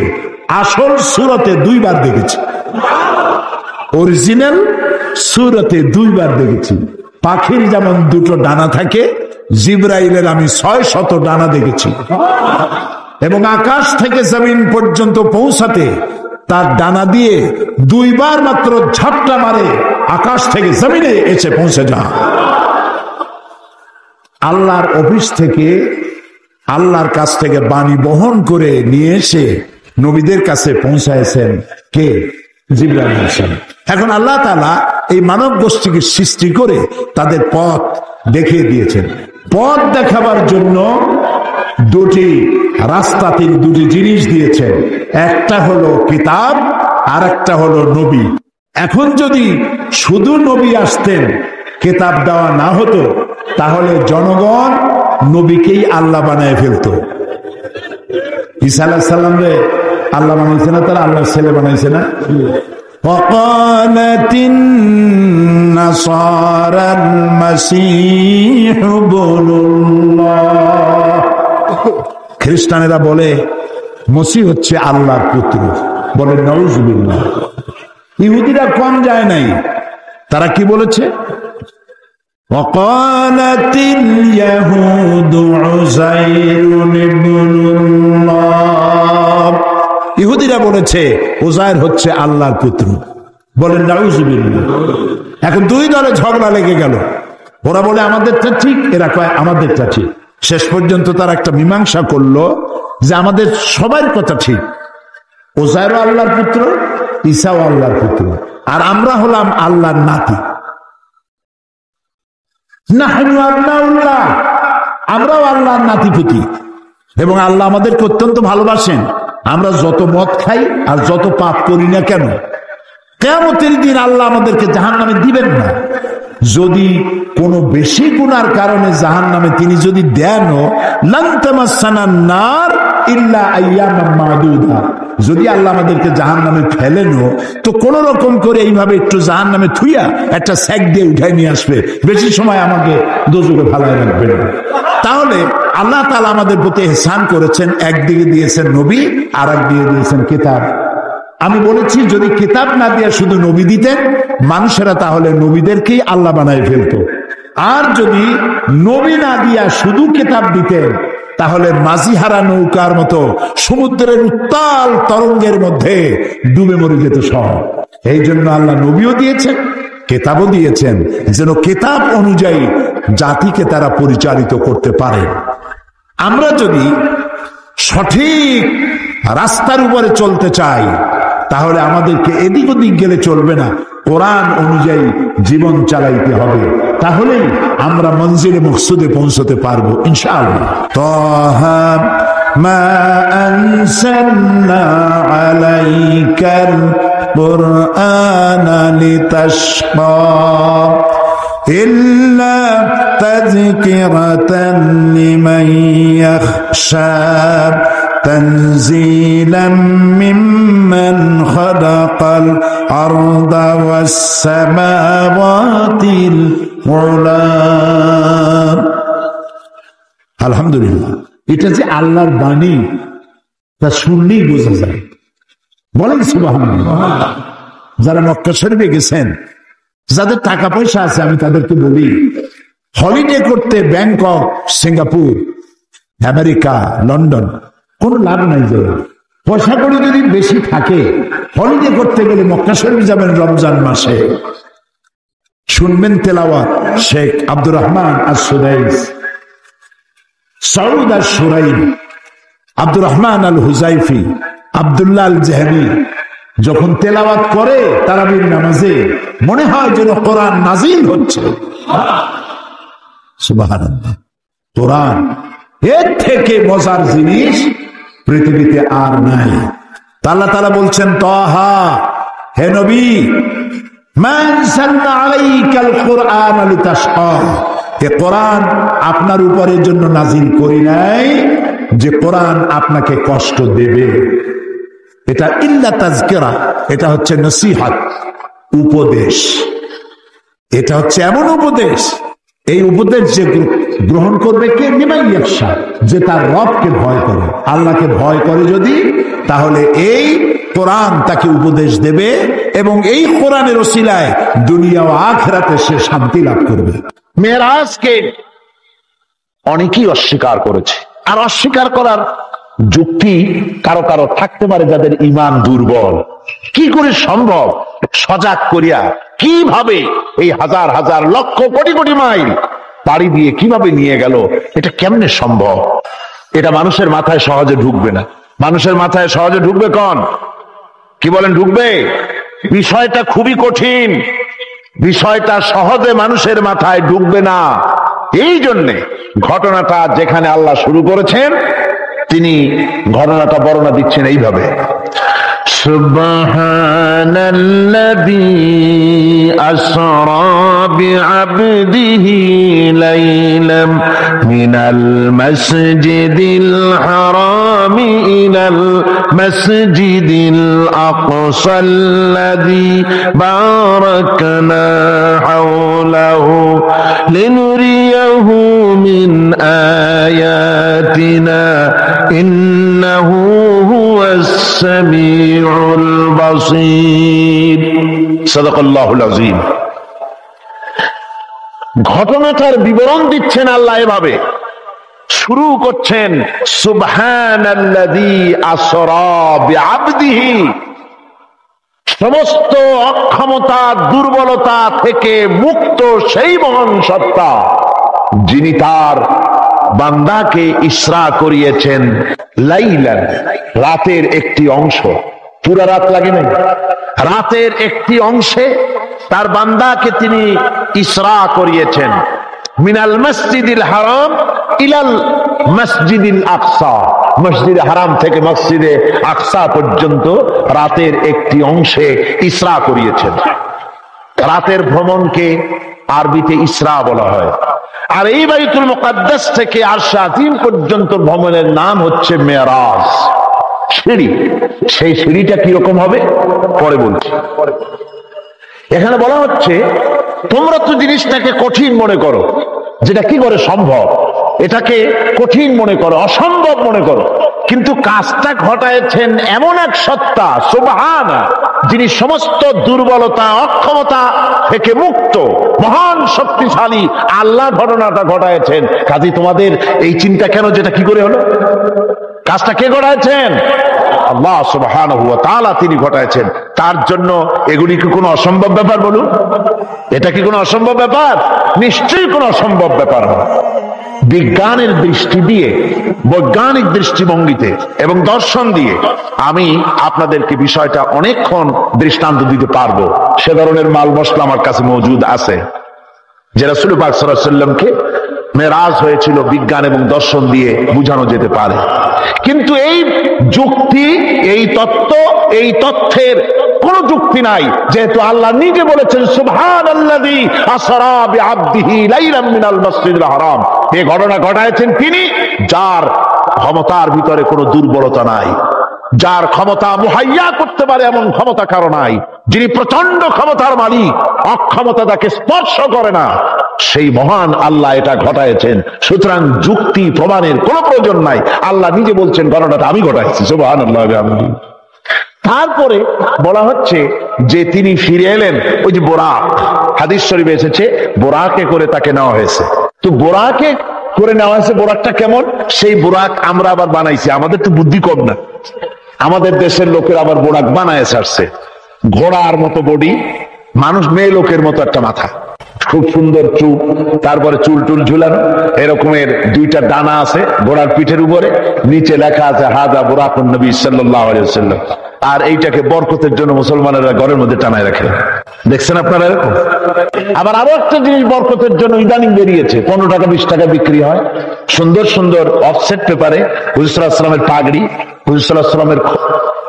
আসল সূরতে 2 বার দেখেছি, অরিজিনাল সূরতে 2 বার দেখেছি। পাখির যেমন 2টো ডানা থাকে, জিব্রাইলের আমি 600 ডানা দেখেছি। এবং আকাশ থেকে জমিন পর্যন্ত পৌঁছাতে তার ডানা দিয়ে 2 বার মাত্র ঝাপটা মারে, আকাশ থেকে জমিনে এসে পৌঁছে যায়। আল্লাহর অফিস থেকে, আল্লাহর কাছ থেকে বাণী বহন করে নিয়ে এসে নবীদের কাছে পৌঁছায়ছেন কে? জিবরাইল আলাইহিস সালাম। এখন আল্লাহ তাআলা এই মানব গোষ্ঠীকে সৃষ্টি করে তাদের পথ দেখিয়ে দিয়েছেন। পথ দেখাবার জন্য 2টি রাস্তা, 2টি জিনিস দিয়েছেন। একটা হলো কিতাব, আর একটা হলো নবী। এখন যদি শুধু নবী আসতেন, কিতাব দেওয়া না হতো, তাহলে জনগণ নবীকেই আল্লাহ বানায় ফেলতো। ঈসা আলাইহিস সালাম রে আল্লাহ বানাইছে না, তারা আল্লাহর ছেলে বানাইছে না? وقالت النصارى المسيح ابن الله, খ্রিস্টানেরা বলে মসিহ হচ্ছে আল্লাহর পুত্র, বলে নাউজুবিল্লাহ। ইহুদিরা কম যায় নাই, তারা কি বলেছে? وقالت اليهود عزير ابن الله, ইহুদিরা বলেছে উজাইর হচ্ছে আল্লাহর পুত্র, বলেন নাউজুবিল্লাহ। এখন 2 দলে ঝগড়া লেগে গেল। ওরা বলে আমাদেরটা ঠিক, এরা কয় আমাদেরটা ঠিক। শেষ পর্যন্ত তারা একটা মীমাংসা করলো যে আমাদের সবার কথা ঠিক, উজাইরও আল্লাহর পুত্র, ঈসাও আল্লাহর পুত্র, আর আমরা হলাম আল্লাহর নাতি। নাহনু আবনাউল্লাহ, আমরাও আল্লাহর নাতিপুতি, এবং আল্লাহ আমাদেরকে অত্যন্ত ভালোবাসেন। আমরা যত মদ খাই আর যত পাপ করি না কেন, কিয়ামতের দিন আল্লাহ আমাদেরকে জাহান্নামে দিবেন না। যদি কোনো বেশি গুনার কারণে জাহান্নামে তিনি যদি দেনও, লান তামাসসানান নার ইল্লা আইয়ামান মাদুদা, যদি আল্লাহ আমাদেরকে জাহান্নামে ফেলেনও তো কোন রকম করে এইভাবে একটু জাহান্নামে থুইয়া একটা স্যাক দিয়ে উঠাই নিয়ে আসবে, বেশি সময় আমাকে দোজখে ফালায় রাখবে না। তাহলে আল্লাহ তাআলা আমাদের প্রতি ইহসান করেছেন, একদিকে দিয়েছেন নবী, আর একদিকে দিয়েছেন কিতাব। আমি বলেছি যদি কিতাব না দিয়ে শুধু নবী দিতেন, মানুষেরা তাহলে নবীদেরকেই আল্লাহ বানায় ফেলতো। আর যদি নবী না দিয়া শুধু কিতাব দিতেন, তাহলে মাঝিহারা নৌকার মতো সমুদ্রের উত্তাল তরঙ্গের মধ্যে ডুবে মরে যেত সব। এই জন্য আল্লাহ নবীও দিয়েছেন, কেতাবও দিয়েছেন, যেন কেতাব অনুযায়ী জাতিকে তারা পরিচালিত করতে পারে। আমরা যদি সঠিক রাস্তার উপরে চলতে চাই তাহলে আমাদেরকে এদিক ওদিক গেলে চলবে না, কোরআন অনুযায়ী জীবন চালাইতে হবে, তাহলেই আমরা মঞ্জিলে মকসুদে পৌঁছতে পারবো ইনশাআল্লাহ। তাহা মা আনসালনা আলাইকাল কুরআনা লিতাশকা ইল্লা তাযকিরাতান লিমান ইয়াখশা تنزيلا ممن خلق الأرض والسماوات العلى। আলহামদুলিল্লাহ, এটা যে আল্লাহর বাণী তা শুনলেই বোঝা যায়। বলেন সুবহানাল্লাহ। যারা মক্কা শরীফে গেছেন, যাদের টাকা পয়সা আছে, আমি তাদেরকে বলি হলিডে করতে ব্যাংকক, সিঙ্গাপুর, আমেরিকা, লন্ডন কোন লাভ নাই। যে পয়সা করে যদি বেশি থাকে, হলিডে করতে গেলে মক্কা শরীফ যাবেন রমজান মাসে, শুনবেন তেলাওয়াত শেখ আব্দুর রহমান আস-সুদাইস, সৌদ আশ-শুরাইম, আব্দুর রহমান আল হুজাইফি, আব্দুল্লাহ আল জাহমি যখন তেলাওয়াত করে তারাবির নামাজে, মনে হয় যেন কোরআন নাজিল হচ্ছে। সুবহানাল্লাহ। কোরআন এর থেকে মজার জিনিস পৃথিবীতে আর নাই। আল্লাহ তাআলা বলছেন, তাহা, হে নবী, মা আনসালনা আলাইকাল কুরআনা লিতাশকা, এ কোরআন আপনার উপরের জন্য নাজিল করি নাই যে কোরআন আপনাকে কষ্ট দেবে। এটা ইল্লা তাযকিরা, এটা হচ্ছে নসিহত, উপদেশ। এটা হচ্ছে এমন উপদেশ, এই উপদেশ যে গ্রহণ করবে কে? লিমান ইয়াখশা, যে তার রবকে ভয় করে, আল্লাহকে ভয় করে যদি, তাহলে এই কোরআন তাকে উপদেশ দেবে এবং এই কোরআনের ওসিলায় দুনিয়া ও আখিরাতে সে শান্তি লাভ করবে। মেরাজকে অনেকেই অস্বীকার করেছে, আর অস্বীকার করার যুক্তি কারো কারো থাকতে পারে যাদের ঈমান দুর্বল। কি করে সম্ভব? সজাগ করিয়া কিভাবে এই হাজার হাজার লক্ষ কোটি কোটি মাইল পাড়ি দিয়ে কিভাবে নিয়ে গেল, এটা কেমনে সম্ভব? এটা মানুষের মাথায় সহজে ঢুকবে না। মানুষের মাথায় সহজে ঢুকবে কোন? কি বলেন, ঢুকবে? বিষয়টা খুবই কঠিন, বিষয়টা সহজে মানুষের মাথায় ঢুকবে না। এই জন্যে ঘটনাটা যেখানে আল্লাহ শুরু করেছেন, তিনি ঘটনাটা বর্ণনা দিচ্ছেন এইভাবে, সুবহানাল্লাযী আসরা বিআবদিহি লাইলাম মিনাল মাসজিদিল হারামি ইলাল মাসজিদিল আকসাল্লাযী বারাকনা হাওলাহু লিনুরিয়াহু মিন আয়াতিনা ইন্নাহু হুয়াস সামিউল বাসীর। সাদাকাল্লাহুল আযীম। ঘটনাটার বিবরণ দিচ্ছেন আল্লাহ এভাবে, শুরু করছেন সুবহানাল্লাযী আসরা বিআবদিহি, সমস্ত অক্ষমতা দুর্বলতা থেকে মুক্ত সেই মহান সত্তা যিনি তার বান্দাকে ইসরা করিয়েছেন লাইলান, রাতের একটি অংশ, পুরা রাত লাগে না, রাতের একটি অংশে তার বান্দাকে তিনি ইসরা করিয়েছেন। মিনাল মসজিদিল হারাম ইলাল মসজিদিল আকসা, মসজিদে হারাম থেকে মসজিদে আকসা পর্যন্ত রাতের একটি অংশে ইসরা করিয়েছেন। রাতের ভ্রমণকে আরবিতে ইসরা বলা হয়, আর এই বাইতুল মুকাদ্দাস থেকে আরশে আযীম পর্যন্ত ভ্রমণের নাম হচ্ছে মেরাজ, সিঁড়ি। সেই সিঁড়িটা কিরকম হবে পরে বলছি। এখানে বলা হচ্ছে তোমরা তো জিনিসটাকে কঠিন মনে করো, যেটা কি করে সম্ভব? এটাকে কঠিন মনে করো, অসম্ভব মনে করো, কিন্তু কাজটা ঘটায়ছেন এমন এক সত্তা সুবহানাল্লাহ, যিনি সমস্ত দুর্বলতা অক্ষমতা থেকে মুক্ত, মহান শক্তিশালী আল্লাহ ঘটনাটা ঘটায়ছেন। কাজী তোমাদের এই চিন্তা কেন, যেটা কি করে হলো? কাজটা কে ঘটায়ছেন? আল্লাহ সুবহানাহু ওয়া তাআলা তিনি ঘটায়ছেন। তার জন্য এগুলি কি কোনো অসম্ভব ব্যাপার? বলুন, এটা কি কোনো অসম্ভব ব্যাপার? নিশ্চয়ই কোনো অসম্ভব ব্যাপার না। বিজ্ঞানের দৃষ্টি দিয়ে, বৈজ্ঞানিক দৃষ্টিভঙ্গিতে এবং দর্শন দিয়ে আমি আপনাদেরকে বিষয়টা অনেকক্ষণ দৃষ্টান্ত দিতে পারবো। সে ধরনের মাল মশলা আমার কাছে মজুদ আছে, যে রাসূল পাক সাল্লাল্লাহু আলাইহি ওয়াসাল্লামকে মেরাজ হয়েছিল বিজ্ঞান এবং দর্শন দিয়ে বুঝানো যেতে পারে। কিন্তু এই যুক্তি, এই তত্ত্ব, এই তথ্যের কোন যুক্তি নাই, যেহেতু আল্লাহ নিজে বলেছেন সুবহানাল্লাযী আসরা বিআবদিহি লাইলাম মিনাল মাসজিদিল হারাম। এই ঘটনা ঘটায়ছেন তিনি, যার ক্ষমতার ভিতরে কোনো দুর্বলতা নাই, যার ক্ষমতা মুহাইয়া করতে পারে এমন ক্ষমতা কারো নাই, যিনি প্রচন্ড ক্ষমতার মালিক, অক্ষমতা তাকে স্পর্শ করে না, সেই মহান আল্লাহ এটা ঘটায়ছেন। সুতরাং যুক্তি প্রমাণের কোনো প্রয়োজন নাই, আল্লাহ নিজে বলছেন ঘটনাটা আমি ঘটাইছি। সুবহানাল্লাহ। তারপরে বলা হচ্ছে যে তিনি ফিরে এলেন, ওই যে বোরাক, হাদিস শরীফে এসেছে বোরাকে করে তাকে নেওয়া হয়েছে। তো বোরাকে করে নেওয়া হয়েছে, বোরাকটা কেমন? সেই বোরাক আমরা আবার বানাইছি, আমাদের তো বুদ্ধি কম না, আমাদের দেশের লোকের আবার বোরাক বানায় ছাড়ছে। ঘোড়ার মতো বডি, মানুষ মেয়ে লোকের মতো একটা মাথা, খুব সুন্দর চুল, তারপরে চুল টুল ঝুলানো, এরকমের দুইটা ডানা আছে ঘোড়ার পিঠের উপরে, নিচে লেখা আছে হাযা বুরাকুন নবী সাল্লাল্লাহু আলাইহি ওয়াসাল্লাম। আর এইটাকে বরকতের জন্য মুসলমানেরা ঘরের মধ্যে টানায় রাখে। দেখছেন আপনারা এরকম? আবার আরো একটা জিনিস বরকতের জন্য ইদানিং বেরিয়েছে, 15 টাকা 20 টাকা বিক্রি হয়, সুন্দর সুন্দর অফসেট পেপারে হুজুর সাল্লাল্লাহু আলাইহি ওয়াসাল্লামের পাগড়ি, হুজুর সাল্লাল্লাহু আলাইহি ওয়াসাল্লামের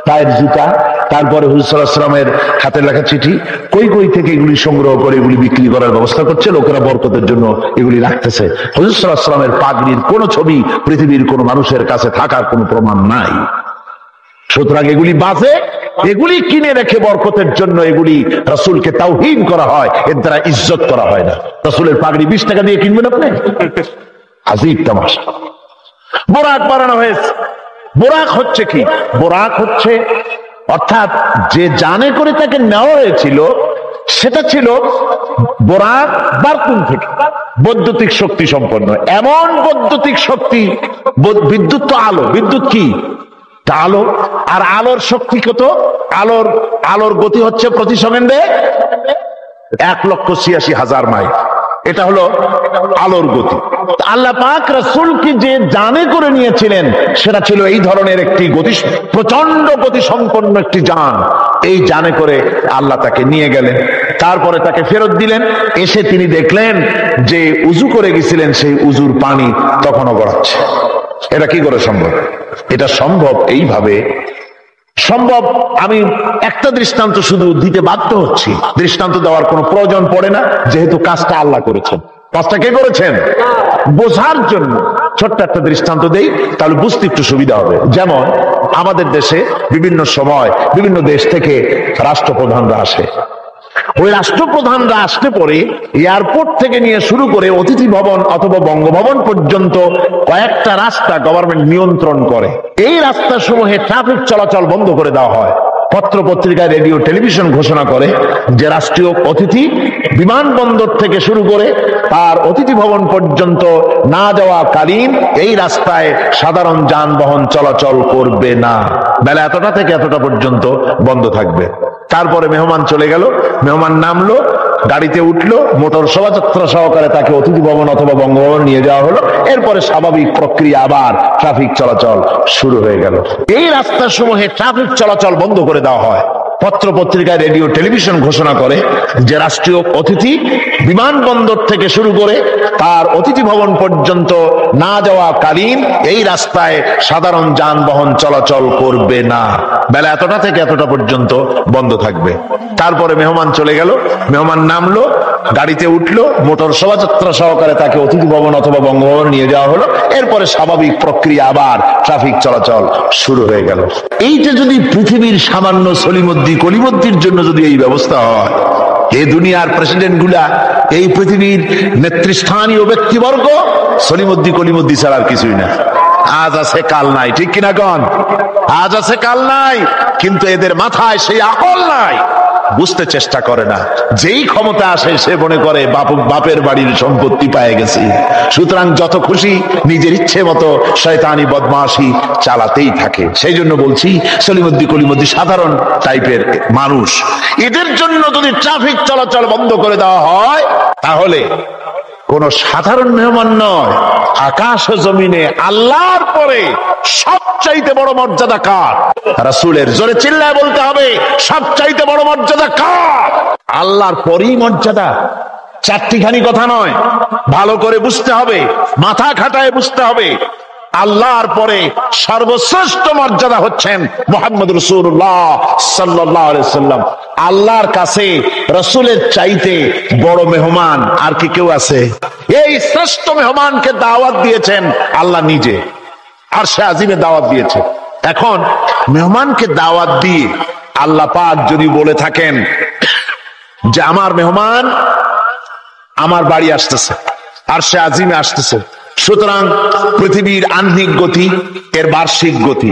পায়ের জুতা, তারপরে হুজুর সাল্লাল্লাহু আলাইহি ওয়াসাল্লামের হাতে লেখা চিঠি, কই কই থেকে এগুলি সংগ্রহ করে এগুলি বিক্রি করার ব্যবস্থা করছে, লোকেরা বরকতের জন্য এগুলি রাখতেছে। হুজুর সাল্লাল্লাহু আলাইহি ওয়াসাল্লামের পাগড়ির কোন ছবি পৃথিবীর কোন মানুষের কাছে থাকার কোনো প্রমাণ নাই। সুতরাং এগুলি বাজে, এগুলি কিনে রেখে বরকতের জন্য এগুলি রাসূলকে তাওহীন করা হয়, এর দ্বারা ইজ্জত করা হয় না। রাসূলের পাগড়ি 20 টাকা দিয়ে কিনবেন আপনি? আজীব তামাশা। বোরাক বানানো হয়েছে। বোরাক হচ্ছে কি? বোরাক হচ্ছে, অর্থাৎ যে জানে করে তাকে নেওয়া হয়েছিল সেটা ছিল বোরাক বারকুন থেকে, বৈদ্যুতিক শক্তি সম্পন্ন, এমন বৈদ্যুতিক শক্তি, বিদ্যুৎ তো আলো, বিদ্যুৎ কি? আলো। আর আলোর শক্তি কত? আলোর গতি হচ্ছে প্রতি সেকেন্ডে 1,86,000 মাইল। এটা হলো আলোর গতি। আল্লাহ পাক রাসূলকে যে জানে করে নিয়েছিলেন সেটা ছিল এই ধরনের একটি গতি, প্রচন্ড গতি সম্পন্ন একটি যান। এই জানে করে আল্লাহ তাকে নিয়ে গেলেন, তারপরে তাকে ফেরত দিলেন। এসে তিনি দেখলেন যে উযু করে গেছিলেন, সেই উযুর পানি তখনও গড়াচ্ছে। এটা কি করে সম্ভব? এটা সম্ভব এইভাবে সম্ভব। আমি একটা দৃষ্টান্ত শুধু দিতে বাধ্য হচ্ছি, দৃষ্টান্ত দেওয়ার কোনো প্রয়োজন পড়ে না, যেহেতু কাজটা আল্লাহ করেছেন। কাজটা কে করেছেন? বোঝার জন্য ছোট্ট একটা দৃষ্টান্ত দেই, তাহলে বুঝতে একটু সুবিধা হবে। যেমন আমাদের দেশে বিভিন্ন সময় বিভিন্ন দেশ থেকে রাষ্ট্রপ্রধানরা আসে। ওই রাষ্ট্রপ্রধানরা আসতে পরে এয়ারপোর্ট থেকে নিয়ে শুরু করে অতিথি ভবন অথবা বঙ্গভবন পর্যন্ত কয়েকটা রাস্তা গভর্নমেন্ট নিয়ন্ত্রণ করে। এই রাস্তাসমূহে ট্রাফিক চলাচল বন্ধ করে দেওয়া হয়। পত্র পত্রিকায়, রেডিও, টেলিভিশন ঘোষণা করে যে রাষ্ট্রীয় অতিথি বিমানবন্দর থেকে শুরু করে তার অতিথি ভবন পর্যন্ত না যাওয়া কালীন এই রাস্তায় সাধারণ যানবাহন চলাচল করবে না, বেলা এতটা থেকে এতটা পর্যন্ত বন্ধ থাকবে। তারপরে মেহমান চলে গেল, মেহমান নামলো, গাড়িতে উঠলো, মোটর শোভাযাত্রা সহকারে তাকে অতিথি ভবন অথবা বঙ্গভবন নিয়ে যাওয়া হলো। এরপরে স্বাভাবিক প্রক্রিয়া, আবার ট্রাফিক চলাচল শুরু হয়ে গেল। এই রাস্তাসমূহে ট্রাফিক চলাচল বন্ধ করে দেওয়া হয়। পত্র পত্রিকায়, রেডিও, টেলিভিশন ঘোষণা করে যে রাষ্ট্রীয় অতিথি বিমানবন্দর থেকে শুরু করে তার অতিথি ভবন পর্যন্ত না যাওয়া কালীন এই রাস্তায় সাধারণ যানবাহন চলাচল করবে না, বেলা এতটা থেকে এতটা পর্যন্ত বন্ধ থাকবে। তারপরে মেহমান চলে গেল, মেহমান নামলো, গাড়িতে উঠলো, মোটর শোভাযাত্রা সহকারে তাকে অতিথি ভবন অথবা বঙ্গভবন নিয়ে যাওয়া হলো। এরপরে স্বাভাবিক প্রক্রিয়া, আবার ট্রাফিক চলাচল শুরু হয়ে গেল। এইটা যদি পৃথিবীর সামান্য সলিমদ্দি কলিমদ্দির জন্য যদি এই ব্যবস্থা হয়, এ দুনিয়ার প্রেসিডেন্ট গুলা এই পৃথিবীর নেতৃস্থানীয় ব্যক্তিবর্গ সলিমুদ্দিন কলিমুদ্দিন ছাড়া আর কিছুই না। আজ আছে কাল নাই, ঠিক কিনা গণ? আজ আছে কাল নাই, কিন্তু এদের মাথায় সেই আকল নাই, বুঝতে চেষ্টা করে না। যেই ক্ষমতা আসে সে মনে করে বাপের বাড়ির সম্পত্তি পেয়ে গেছি, সুতরাং যত খুশি নিজের ইচ্ছে মতো শয়তানি বদমাশি চালাতেই থাকে। সেই জন্য বলছি সলিমুদ্দিন কলিমুদ্দিন সাধারণ টাইপের মানুষ। এদের জন্য যদি ট্রাফিক চলাচল বন্ধ করে দেওয়া হয় তাহলে কোন সাধারণ মেহমান নয়, আকাশ ও জমিনে আল্লাহর পরে সবচাইতে বড় মর্যাদা কার? রাসূলের। জোরে চিল্লায় বলতে হবে, সবচাইতে বড় মর্যাদা কার? আল্লাহর পরেই মর্যাদা। চারটিখানি কথা নয়, ভালো করে বুঝতে হবে, মাথা খাটায় বুঝতে হবে। আল্লাহর পরে সর্বশ্রেষ্ঠ মর্যাদা হচ্ছেন মুহাম্মদ রাসূলুল্লাহ সাল্লাল্লাহু আলাইহি সাল্লাম। আল্লাহর কাছে রাসূলের চাইতে বড় মেহমান আর কি কেউ আছে? এই শ্রেষ্ঠ মেহমানকে দাওয়াত দিয়েছেন আল্লাহ নিজে, আরশে আজিমে দাওয়াত দিয়েছে। এখন মেহমানকে দাওয়াত দিয়ে আল্লাহ পাক যদি বলে থাকেন যে আমার মেহমান আমার বাড়ি আসতেছে, আরশে আজিমে আসতেছে, সুতরাং পৃথিবীর আহ্নিক গতি, এর বার্ষিক গতি,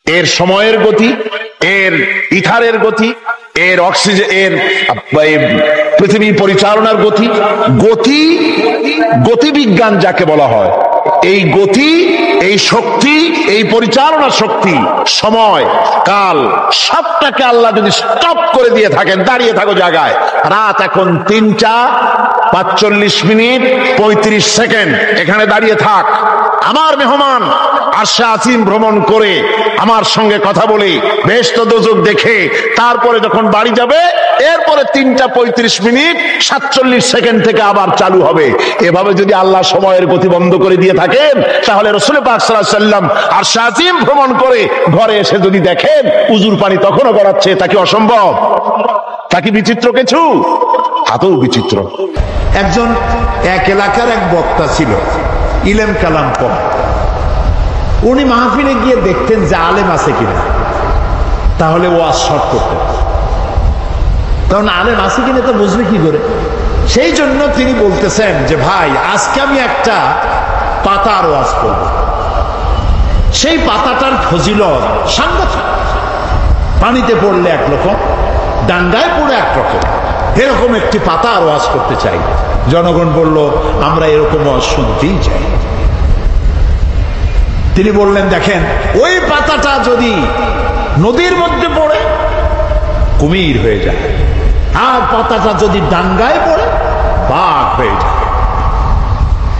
এর সময়ের গতি, এর ইথারের গতি, এর অক্সিজেন, এর পৃথিবী পরিচালনার গতি, গতিবিজ্ঞান যাকে বলা হয়, এই গতি, এই শক্তি, এই পরিচালনা শক্তি, সময়, কাল, সবটাকে আল্লাহ যদি স্টপ করে দিয়ে থাকেন, দাঁড়িয়ে থাকো জায়গায়, রাত এখন 3টা 45:35, এখানে দাঁড়িয়ে থাক, আমার মেহমান আরশে আজিম ভ্রমণ করে আমার সঙ্গে কথা বলে বেহেশত দোজখ দেখে তারপরে যখন বাড়ি যাবে, এরপরে 3টা 35:47 থেকে আবার চালু হবে। এভাবে যদি আল্লাহ সময়ের গতি বন্ধ করে দিয়ে থাকেন, তাহলে রাসূল পাক সাল্লাল্লাহু আলাইহি ওয়াসাল্লাম আরশে আজিম ভ্রমণ করে ঘরে এসে যদি দেখেন উজুর পানি তখনও গড়াচ্ছে, তা কি অসম্ভব? তা কি বিচিত্র কিছু? আদৌ বিচিত্র। একজন এক এলাকার এক বক্তা ছিল, ইলম কালাম কম। উনি মাহফিলে গিয়ে দেখতেন যে আলেম আছে কিনা, তাহলে ওয়াজ শর্ট করতেন। কারণ আলেম আছে কিনা তো বুঝবে কি করে? সেই জন্য তিনি বলতেছেন যে ভাই, আজকে আমি একটা পাতার ওয়াজ করব। সেই পাতাটার ফজিলত সাংঘাতিক। পানিতে পড়লে একরকম, ডাঙ্গায় পড়ে একরকম, এরকম একটি পাতার ওয়াজ করতে চাই। জনগণ বলল আমরা এরকম ওয়াজ শুনতেই চাই। তিনি বললেন দেখেন, ওই পাতাটা যদি নদীর মধ্যে পড়ে কুমির হয়ে যায়, আর পাতাটা যদি ডাঙ্গায় পড়ে বাঘ হয়ে যায়।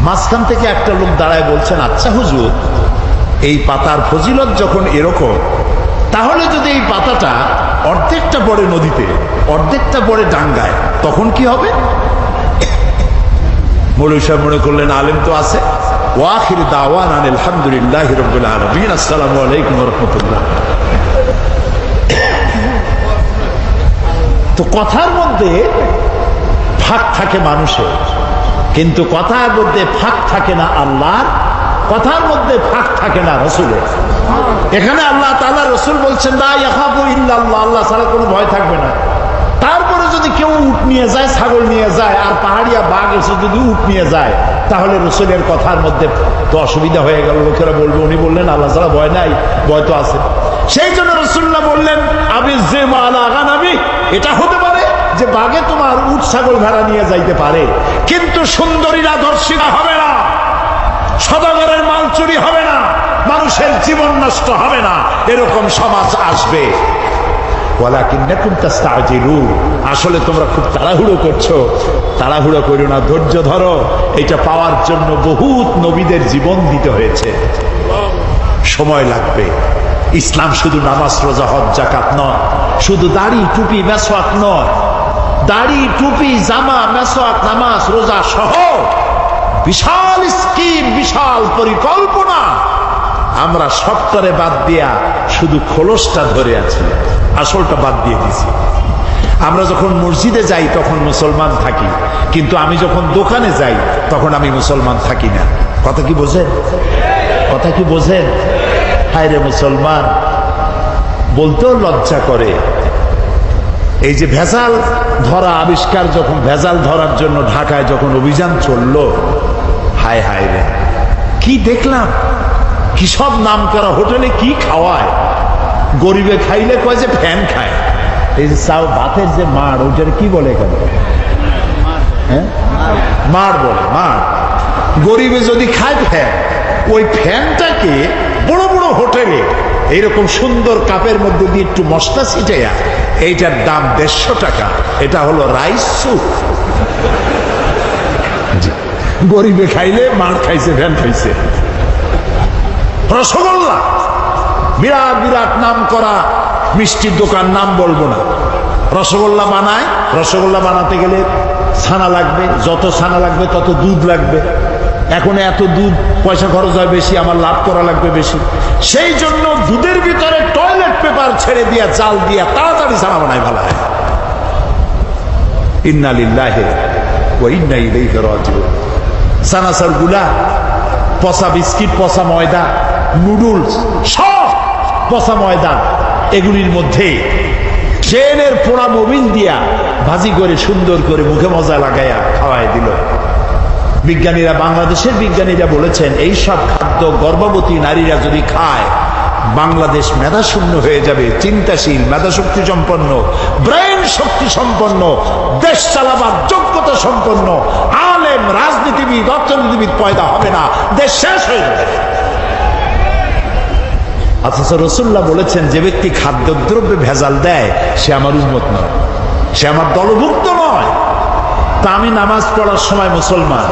মাঝখান থেকে একটা লোক দাঁড়ায় বলছেন, আচ্ছা হুজুর, এই পাতার ফজিলত যখন এরকম, তাহলে যদি এই পাতাটা অর্ধেকটা পড়ে নদীতে, অর্ধেকটা পড়ে ডাঙ্গায়, তখন কি হবে? মৌলভী সাহেব মনে করলেন আলেম তো আছে। ওয়াখির দাওয়ানা আলহামদুলিল্লাহি রাব্বিল আলামিন, আসসালামু আলাইকুম ওয়া রাহমাতুল্লাহ। তো কথার মধ্যে ফাঁক থাকে মানুষের, কিন্তু কথার মধ্যে ফাঁক থাকে না আল্লাহর, কথার মধ্যে ফাঁক থাকে না রাসূলের। এখানে আল্লাহ তাআলা রাসূল বলছেন লা ইয়াখাফু ইল্লাল্লাহ, আল্লাহ ছাড়া কোনো ভয় থাকবে না। তারপরে যদি কেউ উট নিয়ে যায়, ছাগল নিয়ে যায়, আর পাহাড়িয়া বাঘ এসে যদি উট নিয়ে যায়, তাহলে রাসূলের কথার মধ্যে তো অসুবিধা হয়ে গেল। লোকেরা বলবে উনি বললেন আল্লাহ ছাড়া ভয় নাই, ভয় তো আছে। সেই জন্য রাসূলুল্লাহ বললেন আবিজ্জিমা আলা গানামি, এটা হতে পারে যে বাঘে তোমার উট ছাগল ভেড়া নিয়ে যাইতে পারে, কিন্তু সুন্দরীরা ধর্ষিতা হবে না, সদাগরের মাল চুরি হবে না, মানুষের জীবন নষ্ট হবে না, এরকম সমাজ আসবে। ওয়ালাকিন্নাকুম তাস্তাজিলুন, আসলে তোমরা খুব তাড়াহুড়ো করছো। তাড়াহুড়ো করো না, ধৈর্য ধরো। এটা পাওয়ার জন্য বহুত নবীদের জীবন দিতে হয়েছে, সময় লাগবে। ইসলাম শুধু নামাজ রোজা হজ যাকাত নয়, শুধু দাড়ি টুপি মেসওয়াক নয়, দাড়ি টুপি জামা মেসওয়াক নামাজ রোজা সহ বিশাল স্কিম, বিশাল পরিকল্পনা। আমরা সবটারে বাদ দিয়া শুধু খোলসটা ধরে আছি, আসলটা বাদ দিয়ে দিছি। আমরা যখন মসজিদে যাই তখন মুসলমান থাকি, কিন্তু আমি যখন দোকানে যাই তখন আমি মুসলমান থাকি না। কথা কি বোঝেন? কথা কি বোঝেন? হায় রে মুসলমান, বলতেও লজ্জা করে। এই যে ভেজাল ধরা আবিষ্কার, যখন ভেজাল ধরার জন্য ঢাকায় যখন অভিযান চললো, হায় হায় রে, কি দেখলাম, কি সব নাম করা হোটেলে কি খাওয়ায়। গরিবে খাইলে কয় যে ফ্যান খায়। এই যে চাও ভাতের যে মাড়, ওইটার কি বলে এখানে? হ্যাঁ, মাড় বলে, মাড়। গরিবে যদি খায় ফ্যান, ওই ফ্যানটাকে বড় বড় হোটেলে এইরকম সুন্দর কাপের মধ্যে দিয়ে একটু মশলা ছিটাইয়া, এইটার দাম 150 টাকা। এটা হলো রাইস স্যুপ। গরিবে খাইলে মার খাইছে, ফ্যান খাইছে। রসগোল্লা, বিরাট বিরাট নাম করা মিষ্টির দোকান, নাম বলবো না। রসগোল্লা বানায়, রসগোল্লা বানাতে গেলে ছানা লাগবে, যত ছানা লাগবে তত দুধ লাগবে। এখন এত দুধ, পয়সা খরচ হয় বেশি, আমার লাভ করা লাগবে বেশি। সেই জন্য দুধের ভিতরে টয়লেট পেপার ছেড়ে দিয়া, জাল দিয়া তাড়াতাড়ি ছানা বানায় ভালো হয়। ইন্না লিল্লাহি ওয়া ইন্না ইলাইহি রাজিউন। সানাসার গুলা, পচা বিস্কিট, পচা ময়দা, নুডলস, সব পচা ময়দা, এগুলির মধ্যে ট্রেনের পোড়া মোবিল দিয়া ভাজি করে সুন্দর করে মুখে মজা লাগাইয়া খাওয়াই দিল। বিজ্ঞানীরা, বাংলাদেশের বিজ্ঞানীরা বলেছেন, এই সব খাদ্য গর্ভবতী নারীরা যদি খায়, বাংলাদেশ মেধাশূন্য হয়ে যাবে। চিন্তাশীল, মেধাশক্তি সম্পন্ন, ব্রেন শক্তি সম্পন্ন, দেশ চালাবার যোগ্যতা সম্পন্ন আলেম, রাজনীতিবিদ, অর্থনীতিবিদ পয়দা হবে না, দেশ শেষ হয়ে যাবে। অথচ রাসূলুল্লাহ বলেছেন, যে ব্যক্তি খাদ্যদ্রব্যে ভেজাল দেয় সে আমার উম্মত নয়, সে আমার দলভুক্ত নয়। তা আমি নামাজ পড়ার সময় মুসলমান,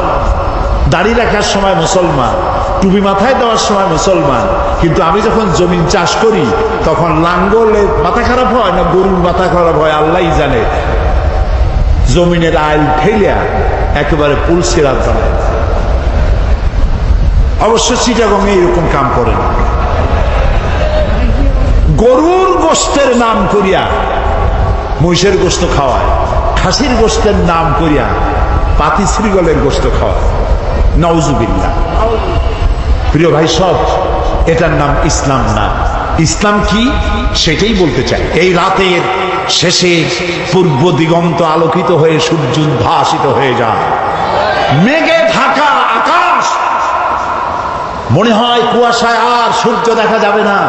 দাড়ি রাখার সময় মুসলমান, টুপি মাথায় দেওয়ার সময় মুসলমান, কিন্তু আমি যখন জমিন চাষ করি তখন লাঙ্গলে মাথা খারাপ হয় না গরুর মাথা খারাপ হয় আল্লাহই জানে। জমিনের আইল ঠেলিয়া একেবারে পুলসিরাত বানায়। অবশ্য চিটাগংয়ে এরকম কাম করে না। গরুর গোশতের নাম করিয়া মহিষের গোশত খাওয়ায়, খাসির গোশতের নাম করিয়া পাতি শ্রীগলের গোশত খাওয়ায়। নাউজুবিল্লাহ। প্রিয় ভাই সব, এটার নাম ইসলাম না। ইসলাম কি সেটাই বলতে চাই। এই রাতের শেষে পূর্ব দিগন্ত আলোকিত হয়ে সূর্য উদ্ভাসিত হয়ে যায়, মেঘে ঢাকা আকাশ, মনে হয় কুয়াশায় আর সূর্য দেখা যাবে না।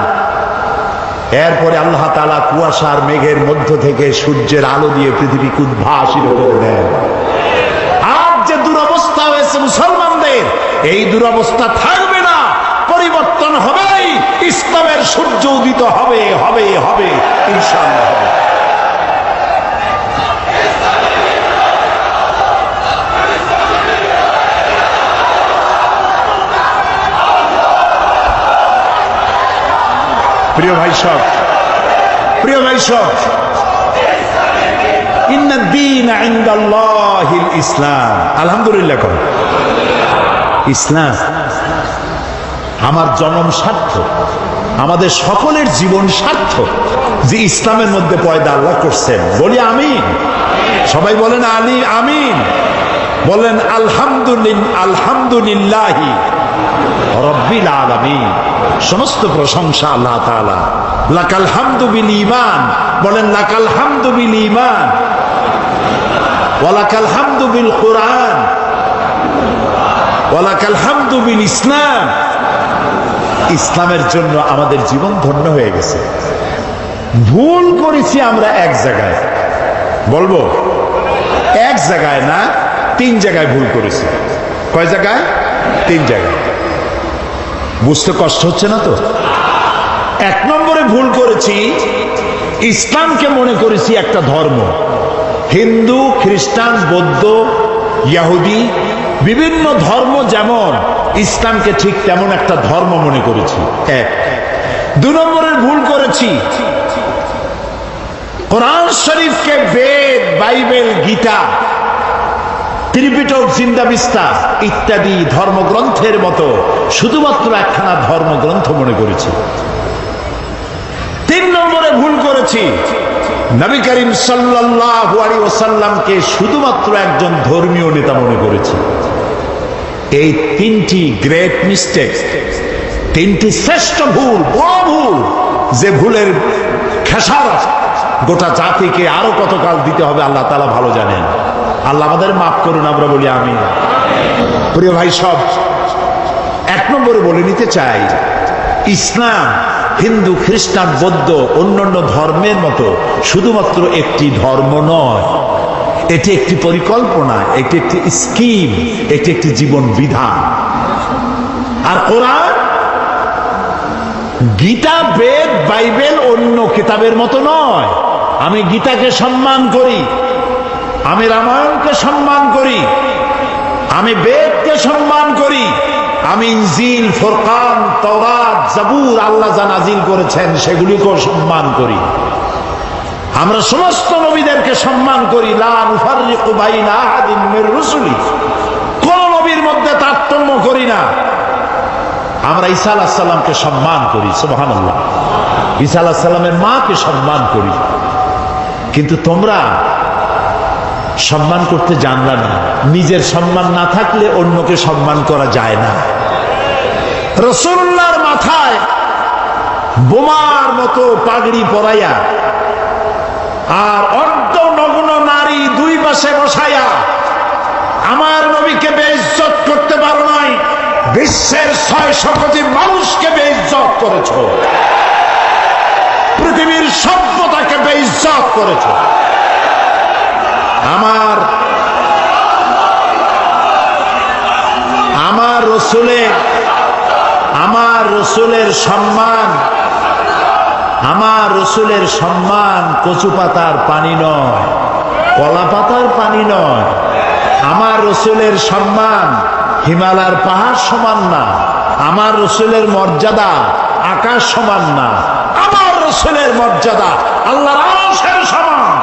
এরপরে আল্লাহ তাআলা কুয়াশার মেঘের মধ্য থেকে সূর্যের আলো দিয়ে পৃথিবীকে উদ্ভাসিত করে দেন। আর যে দুরবস্থা হয়েছে মুসলমানদের, এই দুরবস্থা থাকবে না, পরিবর্তন হবেই। ইসলামের সূর্য উদিত হবে, হবে, হবে, ইনশাআল্লাহ হবে। প্রিয় ভাই সব, প্রিয় ভাই সব, ইন্নাদ-দীন ইনদাল্লাহিল ইসলাম। আলহামদুলিল্লাহ কর। ইসলাম আমার জন্ম স্বার্থ, আমাদের সকলের জীবন স্বার্থ যে ইসলামের মধ্যে পয়দা আল্লাহ করছেন। বলি আমিন। সবাই বলেন আলী আমিন। বলেন আলহামদুলিল্লাহ, আলহামদুলিল্লাহি রাব্বিল আলামিন। সমস্ত প্রশংসা আল্লাহ তাআলা। লাকাল হামদু বিল ঈমান। বলেন লাকাল হামদু বিল ঈমান ওয়া লাকাল হামদু বিল কুরআন ওয়া লাকাল হামদু বিল ইসলাম। ইসলামের জন্য আমাদের জীবন ধন্য হয়ে গেছে। ভুল করেছি আমরা এক জায়গায়, বলবো এক জায়গায় না, 3 জায়গায় ভুল করেছি। কয় জায়গায়? 3 জায়গায়। বুঝতে কষ্ট হচ্ছে না তো? 1 নম্বরে ভুল করেছি, ইসলামকে মনে করেছি একটা ধর্ম। হিন্দু, খ্রিস্টান, বৌদ্ধ, ইহুদি, বিভিন্ন ধর্ম যেমন, ইসলামকে ঠিক তেমন একটা ধর্ম মনে করেছি। 1। 2 নম্বরের ভুল করেছি, কোরআন শরীফকে বেদ, বাইবেল, গীতা, ত্রিপিটক, জিন্দাবিস্তা ইত্যাদি ধর্মগ্রন্থের মতো শুধুমাত্র একখানা ধর্মগ্রন্থ মনে করেছি। 3 নম্বরে ভুল করেছি, নবী করিম সাল্লাল্লাহু আলাইহি ওয়াসাল্লামকে শুধুমাত্র একজন ধর্মীয় নেতা মনে করেছি। এই 3টি গ্রেট মিস্টেক, 3টি শ্রেষ্ঠ ভুল, বড় ভুল, যে ভুলের খেসারত গোটা জাতিকে আরো কতকাল দিতে হবে আল্লাহ তাআলা ভালো জানেন। আল্লাহ আমাদের মাফ করুন, আমরা বলি আমিন। প্রিয় ভাই সব, এক নম্বরে বলে নিতে চাই, ইসলাম হিন্দু, খ্রিস্টান, বৌদ্ধ, অন্যান্য ধর্মের মতো শুধুমাত্র একটি ধর্ম নয়, এটি একটি পরিকল্পনা, এটি একটি স্কিম, এটি একটি জীবন বিধান। আর কোরআন, গীতা, বেদ, বাইবেল অন্য কিতাবের মতো নয়। আমি গীতাকে সম্মান করি, আমি রামায়ণকে সম্মান করি, আমি বেদকে সম্মান করি, আমি ইনজিল, ফুরকান, তাওরাত, জাবুর আল্লাহ যা নাজিল করেছেন সেগুলিকেও সম্মান করি। আমরা সমস্ত নবীদেরকে সম্মান করি। লা নুফাররিকু বাইনা আহাদিন মির রুসুলি, কোন নবীর মধ্যে তারতম্য করি না। আমরা ঈসা আলাইহিস সালামকে সম্মান করি, সুবহানাল্লাহ। ঈসা আলাইহিস সালামের মাকে সম্মান করি। কিন্তু তোমরা সম্মান করতে জানলা না। নিজের সম্মান না থাকলে অন্যকে সম্মান করা যায় না। রাসূলুল্লাহর মাথায় বোমার মতো পাগড়ি পরাইয়া আর অর্ধ নগ্ন নারী দুই পাশে বসাইয়া আমার নবীকে বেইজ্জত করতে পারো নাই, বিশ্বের 600 কোটি মানুষকে বেইজ্জত করেছ, পৃথিবীর সভ্যতাকে বেইজ্জত করেছ। আমার রসুলের সম্মান কচু পাতার পানি নয়, কলা পাতার পানি নয়। আমার রসুলের সম্মান হিমালয়ের পাহাড় সমান না। আমার রসুলের মর্যাদা আকাশ সমান না। আমার রসুলের মর্যাদা আল্লাহর আরশের সমান,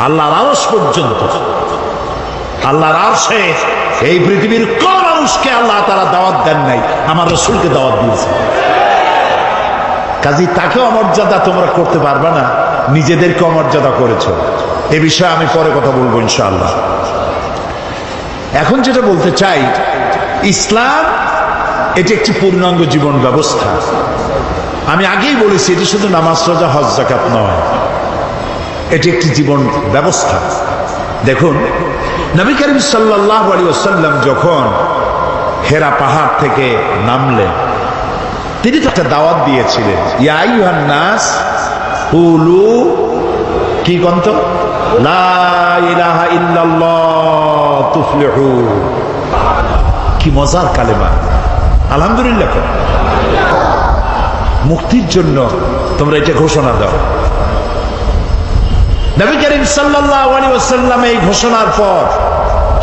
আল্লাহর আরশ পর্যন্ত। আল্লাহর আরশে এই পৃথিবীর কোন মানুষকে আল্লাহ তাআলা দাওয়াত দেন নাই, আমার রসুলকে দাওয়াত দিয়েছে। কাজী তাকে অমর্যাদা তোমরা করতে পারবে না, নিজেদেরকে অমর্যাদা করেছো। এ বিষয়ে আমি পরে কথা বলবো ইনশাআল্লাহ। এখন যেটা বলতে চাই, ইসলাম এটি একটি পূর্ণাঙ্গ জীবন ব্যবস্থা। আমি আগেই বলেছি, এটি শুধু নামাজ, রোজা, হজ, যাকাত নয়, এটি একটি জীবন ব্যবস্থা। দেখুন, নবী করিম সাল্লাল্লাহু আলাইহি ওয়াসাল্লাম যখন হেরা পাহাড় থেকে নামলেন, তিনি তো একটা দাওয়াত দিয়েছিলেন, ইয়া আইয়ুহান নাস কুলু, কি গন্ত, লা ইলাহা ইল্লাল্লাহ তুফলিহু। কি মজার কালেমা, আলহামদুলিল্লাহ। মুক্তির জন্য তোমরা এটা ঘোষণা দাও। নবী করিম সাল্লাল্লাহু আলাইহি ওয়াসাল্লাম এই ঘোষণার পর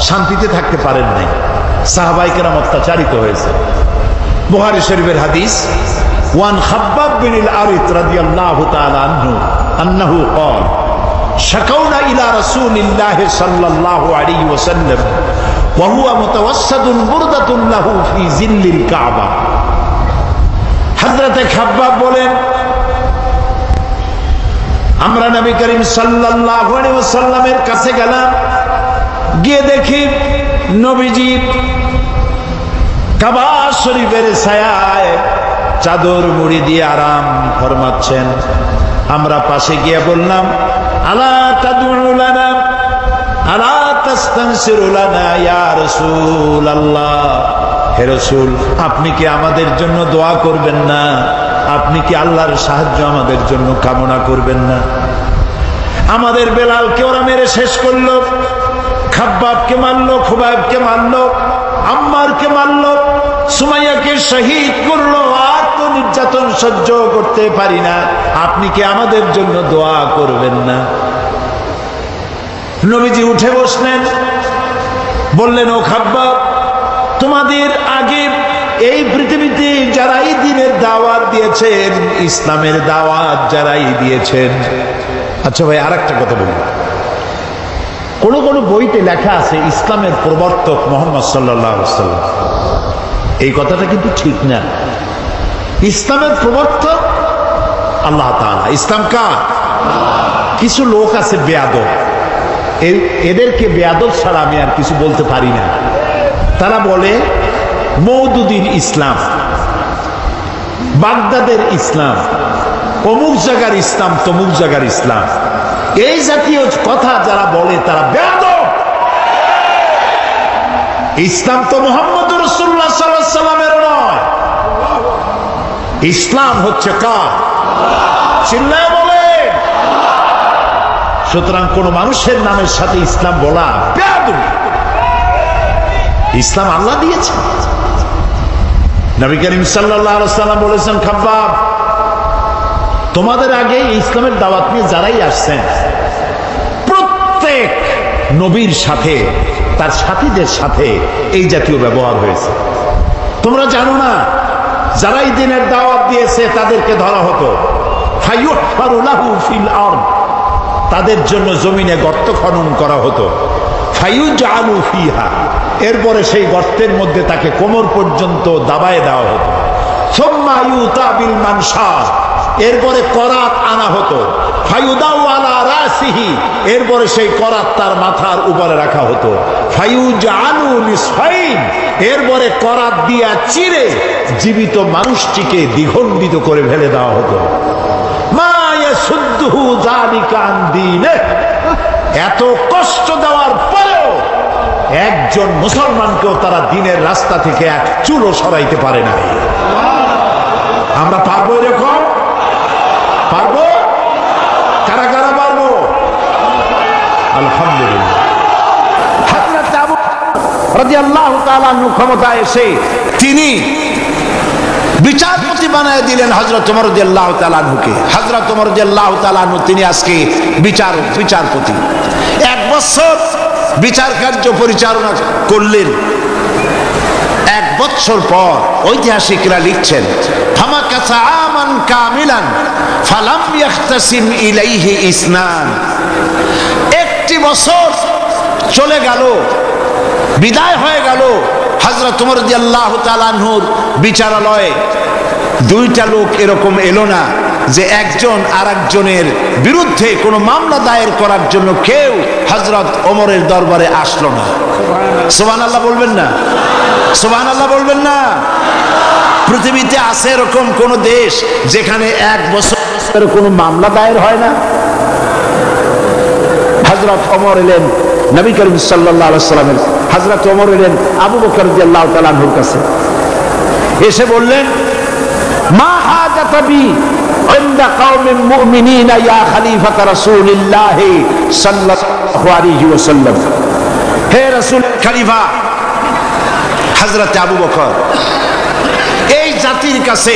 শান্তিতে থাকতে পারেন নাই, সাহাবায়ে কেরাম অত্যাচারিত হয়েছে। বুখারী শরীফের হাদিস, ওয়ান খাব্বাব বিন আল-আরিত রাদিয়াল্লাহু তাআলা আনহু আন্নাহু ক্বাল শাকাউনা ইলা রাসূলিল্লাহি সাল্লাল্লাহু আলাইহি ওয়াসাল্লাম ওয়া হুয়া মুতাওয়াসসাদুন বুরদাতুন লাহু ফি জিল্লিল কাবা। হযরতে খাব্বাব বলেন, আমরা নবী করিম সাল্লাল্লাহু আলাইহি ওয়াসাল্লামের কাছে গেলাম, গিয়ে দেখি নবীজি কাবা শরীফের ছায়ায় চাদর মুড়ি দিয়ে আরাম ফরমাচ্ছেন। আমরা পাশে গিয়ে বললাম, আলা তাদউ লানা আলা তাস্তানসিরু লানা ইয়া রাসূলুল্লাহ, হে রাসূল, আপনি কি আমাদের জন্য দোয়া করবেন না? আপনি কি আল্লাহর সাহায্য আমাদের জন্য কামনা করবেন না? আমাদের বেলালকে ওরা মেরে শেষ করলো, খাব্বাবকে মারলো, খুবাইবকে মারলো, আম্মারকে মারলো, সুমাইয়াকে শহীদ করলো। আর তো নির্যাতন সহ্য করতে পারি না, আপনি কি আমাদের জন্য দোয়া করবেন না? নবীজি উঠে বসলেন, বললেন, ও খাব্বাব, তোমাদের আগে এই পৃথিবীতে যারাই দ্বীনের দাওয়াত দিয়েছেন, ইসলামের দাওয়াত যারাই দিয়েছেন। আচ্ছা ভাই, আরেকটা কথা বলবো, কোন কোন বইতে লেখা আছে ইসলামের প্রবর্তক মুহাম্মদ সাল্লাল্লাহু আলাইহি ওয়াসাল্লাম। এই কথাটা কিন্তু ঠিক না। ইসলামের প্রবর্তক আল্লাহ তাআলা। ইসলাম কার? কিছু লোক আছে বেয়াদব, এদেরকে বেয়াদব ছাড়া আমি আর কিছু বলতে পারি না। তারা বলে মওদুদির ইসলাম, বাগদাদের ইসলাম, অমুক জায়গার ইসলাম তমুক জায়গার ইসলাম, এই জাতীয় কথা যারা বলে তারা বেয়াদব। ইসলাম তো মুহাম্মদ রাসূলুল্লাহ সাল্লাল্লাহু আলাইহি ওয়াসাল্লামের নয়, ইসলাম হচ্ছে কার? চিল্লায় বলেন। সুতরাং কোন মানুষের নামের সাথে ইসলাম বলা বেয়াদবি। ইসলাম আল্লাহ দিয়েছে। নবী করিম সাল্লাল্লাহু আলাইহি ওয়াসাল্লাম বলেছেন, খাব্বাব, তোমাদের আগে ইসলামের দাওয়াত নিয়ে যারাই আসছেন প্রত্যেক নবীর সাথে তার সাথীদের সাথে এই জাতীয় ব্যবহার হয়েছে। তোমরা জানো না, যারা এই দিনের দাওয়াত দিয়েছে তাদেরকে ধরা হতো, ফায়ুহফারু লাহু ফিল আরদ, তাদের জন্য জমিনে গর্ত খনন করা হতো, ফায়ুজআলু ফিহা, এরপরে সেই গর্তের মধ্যে তাকে কোমর পর্যন্ত দাবায় দেওয়া হতো, সুম্মা ইউতা বিল মানশার, এরপরে করাত আনা হতো, ফায়ুদাউ আলা রাসিহি, এরপরে সেই করাত তার মাথার উপরে রাখা হতো, ফায়ুজআলু নিসফাইন, এরপরে করাত দিয়া চিরে জীবিত মানুষটিকে দ্বিখণ্ডিত করে ফেলে দেওয়া হতো। মা ইয়াসুদ্দুহু যালিকা আন দীনিহি, এত কষ্ট দেওয়ার পরেও একজন মুসলমানকেও তারা দ্বীনের রাস্তা থেকে এক চুলও সরাইতে পারে না। আমরা পারবো এরকম? পারবো? কারা কারা পারবো? আলহামদুলিল্লাহ। হযরত আবু রাদিয়াল্লাহু তাআলা আনহু ক্ষমতায় এসে তিনি বিচারপতি বানায় দিলেন হযরত ওমর রাদিয়াল্লাহু তাআলা আনহুকে। হযরত ওমর রাদিয়াল্লাহু তাআলা আনহু তিনি আজকে বিচারপতি। 1 বছর বিচার কার্য পরিচালনা করলেন। 1 বছর পর ঐতিহাসিকরা লিখছেন, ফামাকাসা আমান কামিলান ফালাম ইয়াখতাসিম ইলাইহি ইসনান, 1টি বছর চলে গেল, বিদায় হয়ে গেল। হযরত ওমর রাদিয়াল্লাহু তাআলা আনহুর বিচারালয়ে 2টা লোক এরকম এলো না যে একজন আরেকজনের বিরুদ্ধে কোনো মামলা দায়ের করার জন্য কেউ হযরত ওমরের দরবারে আসলো না। সুবহানাল্লাহ বলবেন না? সুবহানাল্লাহ বলবেন না? পৃথিবীতে আছে এরকম কোন দেশ যেখানে 1 বছর কোনো মামলা দায়ের হয় না? হযরত ওমর এলেন নবী করিম সাল্লাল্লাহু আলাইহি ওয়াসাল্লামের, হযরত ওমর এলেন আবু বকর রাদিয়াল্লাহু তাআলা আনহুর কাছে, এসে বললেন, মা হাজাতা বি ইনদা কওমিন মুমিনিনা ইয়া খলিফাতা রাসূলিল্লাহ সাল্লাল্লাহু আলাইহি ওয়াসাল্লাম, হে রাসূল খলিফা হযরত আবু বকর, এই জাতির কাছে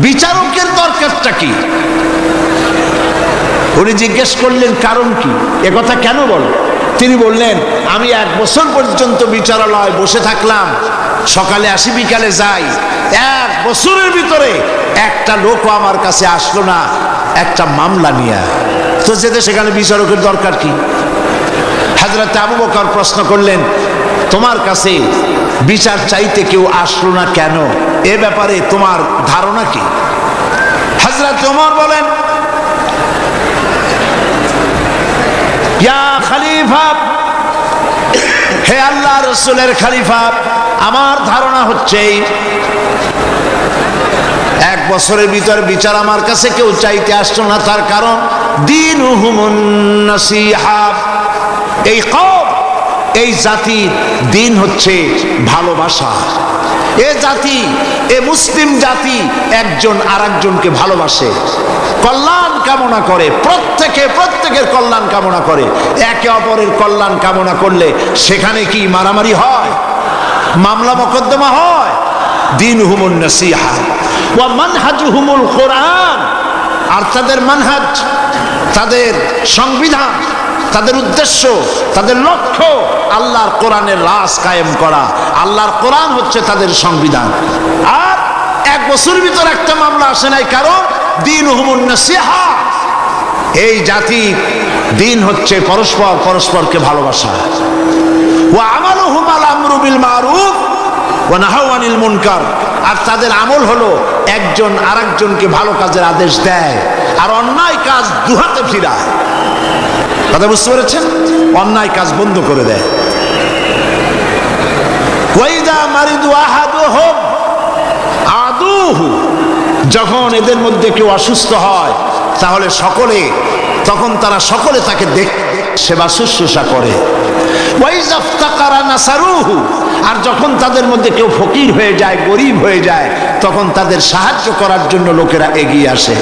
বিচারকের দরকারটা কি? উনি জিজ্ঞেস করলেন কারণ কি, একথা কেন বলো? তিনি বললেন, আমি 1 বছর পর্যন্ত বিচারালয় বসে থাকলাম, সকালে আসি বিকালে যাই, 1 বছরের ভিতরে একটা লোকও আমার কাছে আসলো না একটা মামলা নিয়ে, তো যেতে সেখানে বিচারকের দরকার কি? হযরত আবু বকর প্রশ্ন করলেন, তোমার কাছে বিচার চাইতে কেউ আসলো না কেন, এ ব্যাপারে তোমার ধারণা কি? হযরত ওমর বলেন, ইয়া খলিফা, হে আল্লাহ রাসূলের খলিফা, আমার ধারণা হচ্ছে 1 বছরের ভিতর বিচার আমার কাছে কেউ চাইতে আসলো না, তার কারণ দীনুহুমুন নাসিহা, এই কওম, এই জাতির দিন হচ্ছে ভালোবাসা। এ জাতি, এ মুসলিম জাতি একজন আরেকজনকে ভালোবাসে, কল্যাণ কামনা করে, প্রত্যেকের কল্যাণ কামনা করে। একে অপরের কল্যাণ কামনা করলে সেখানে কি মারামারি হয়, মামলা মোকদ্দমা হয়? দীনুহুমুন নাসিহা ওয়া মানহাজুহুমুল কোরআন, আর তাদের মানহাজ, তাদের সংবিধান, তাদের উদ্দেশ্য, তাদের লক্ষ্য আল্লাহর কোরআনের রাজ কায়েম করা। আল্লাহর কোরআন হচ্ছে তাদের সংবিধান। আর 1 বছরের ভিতর একটা মামলা আসে নাই, কারণ দীনুহুমুন নাসিহা, এই জাতির দিন হচ্ছে পরস্পরকে ভালোবাসা। ওয়া আমালুহুম আল আমরু বিল মারুফ ওয়া নাহাউ আনিল মুনকার, আর তাদের আমল হলো একজন আরেকজনকে ভালো কাজের আদেশ দেয় আর অন্যায় কাজ দুহাতে ফিরায়। কথা বুঝতে পেরেছেন? অন্যায় কাজ বন্ধ করে দেয়। ওয়াইদা মারিদু আহাদুহুম আদুহু, যখন এদের মধ্যে কেউ অসুস্থ হয় তাহলে তখন তারা সকলে তাকে সেবা শুশ্রূষা করে। আর যখন তাদের মধ্যে কেউ ফকির হয়ে যায়, গরিব হয়ে যায়, তখন তাদের সাহায্য করার জন্য লোকেরা এগিয়ে আসে।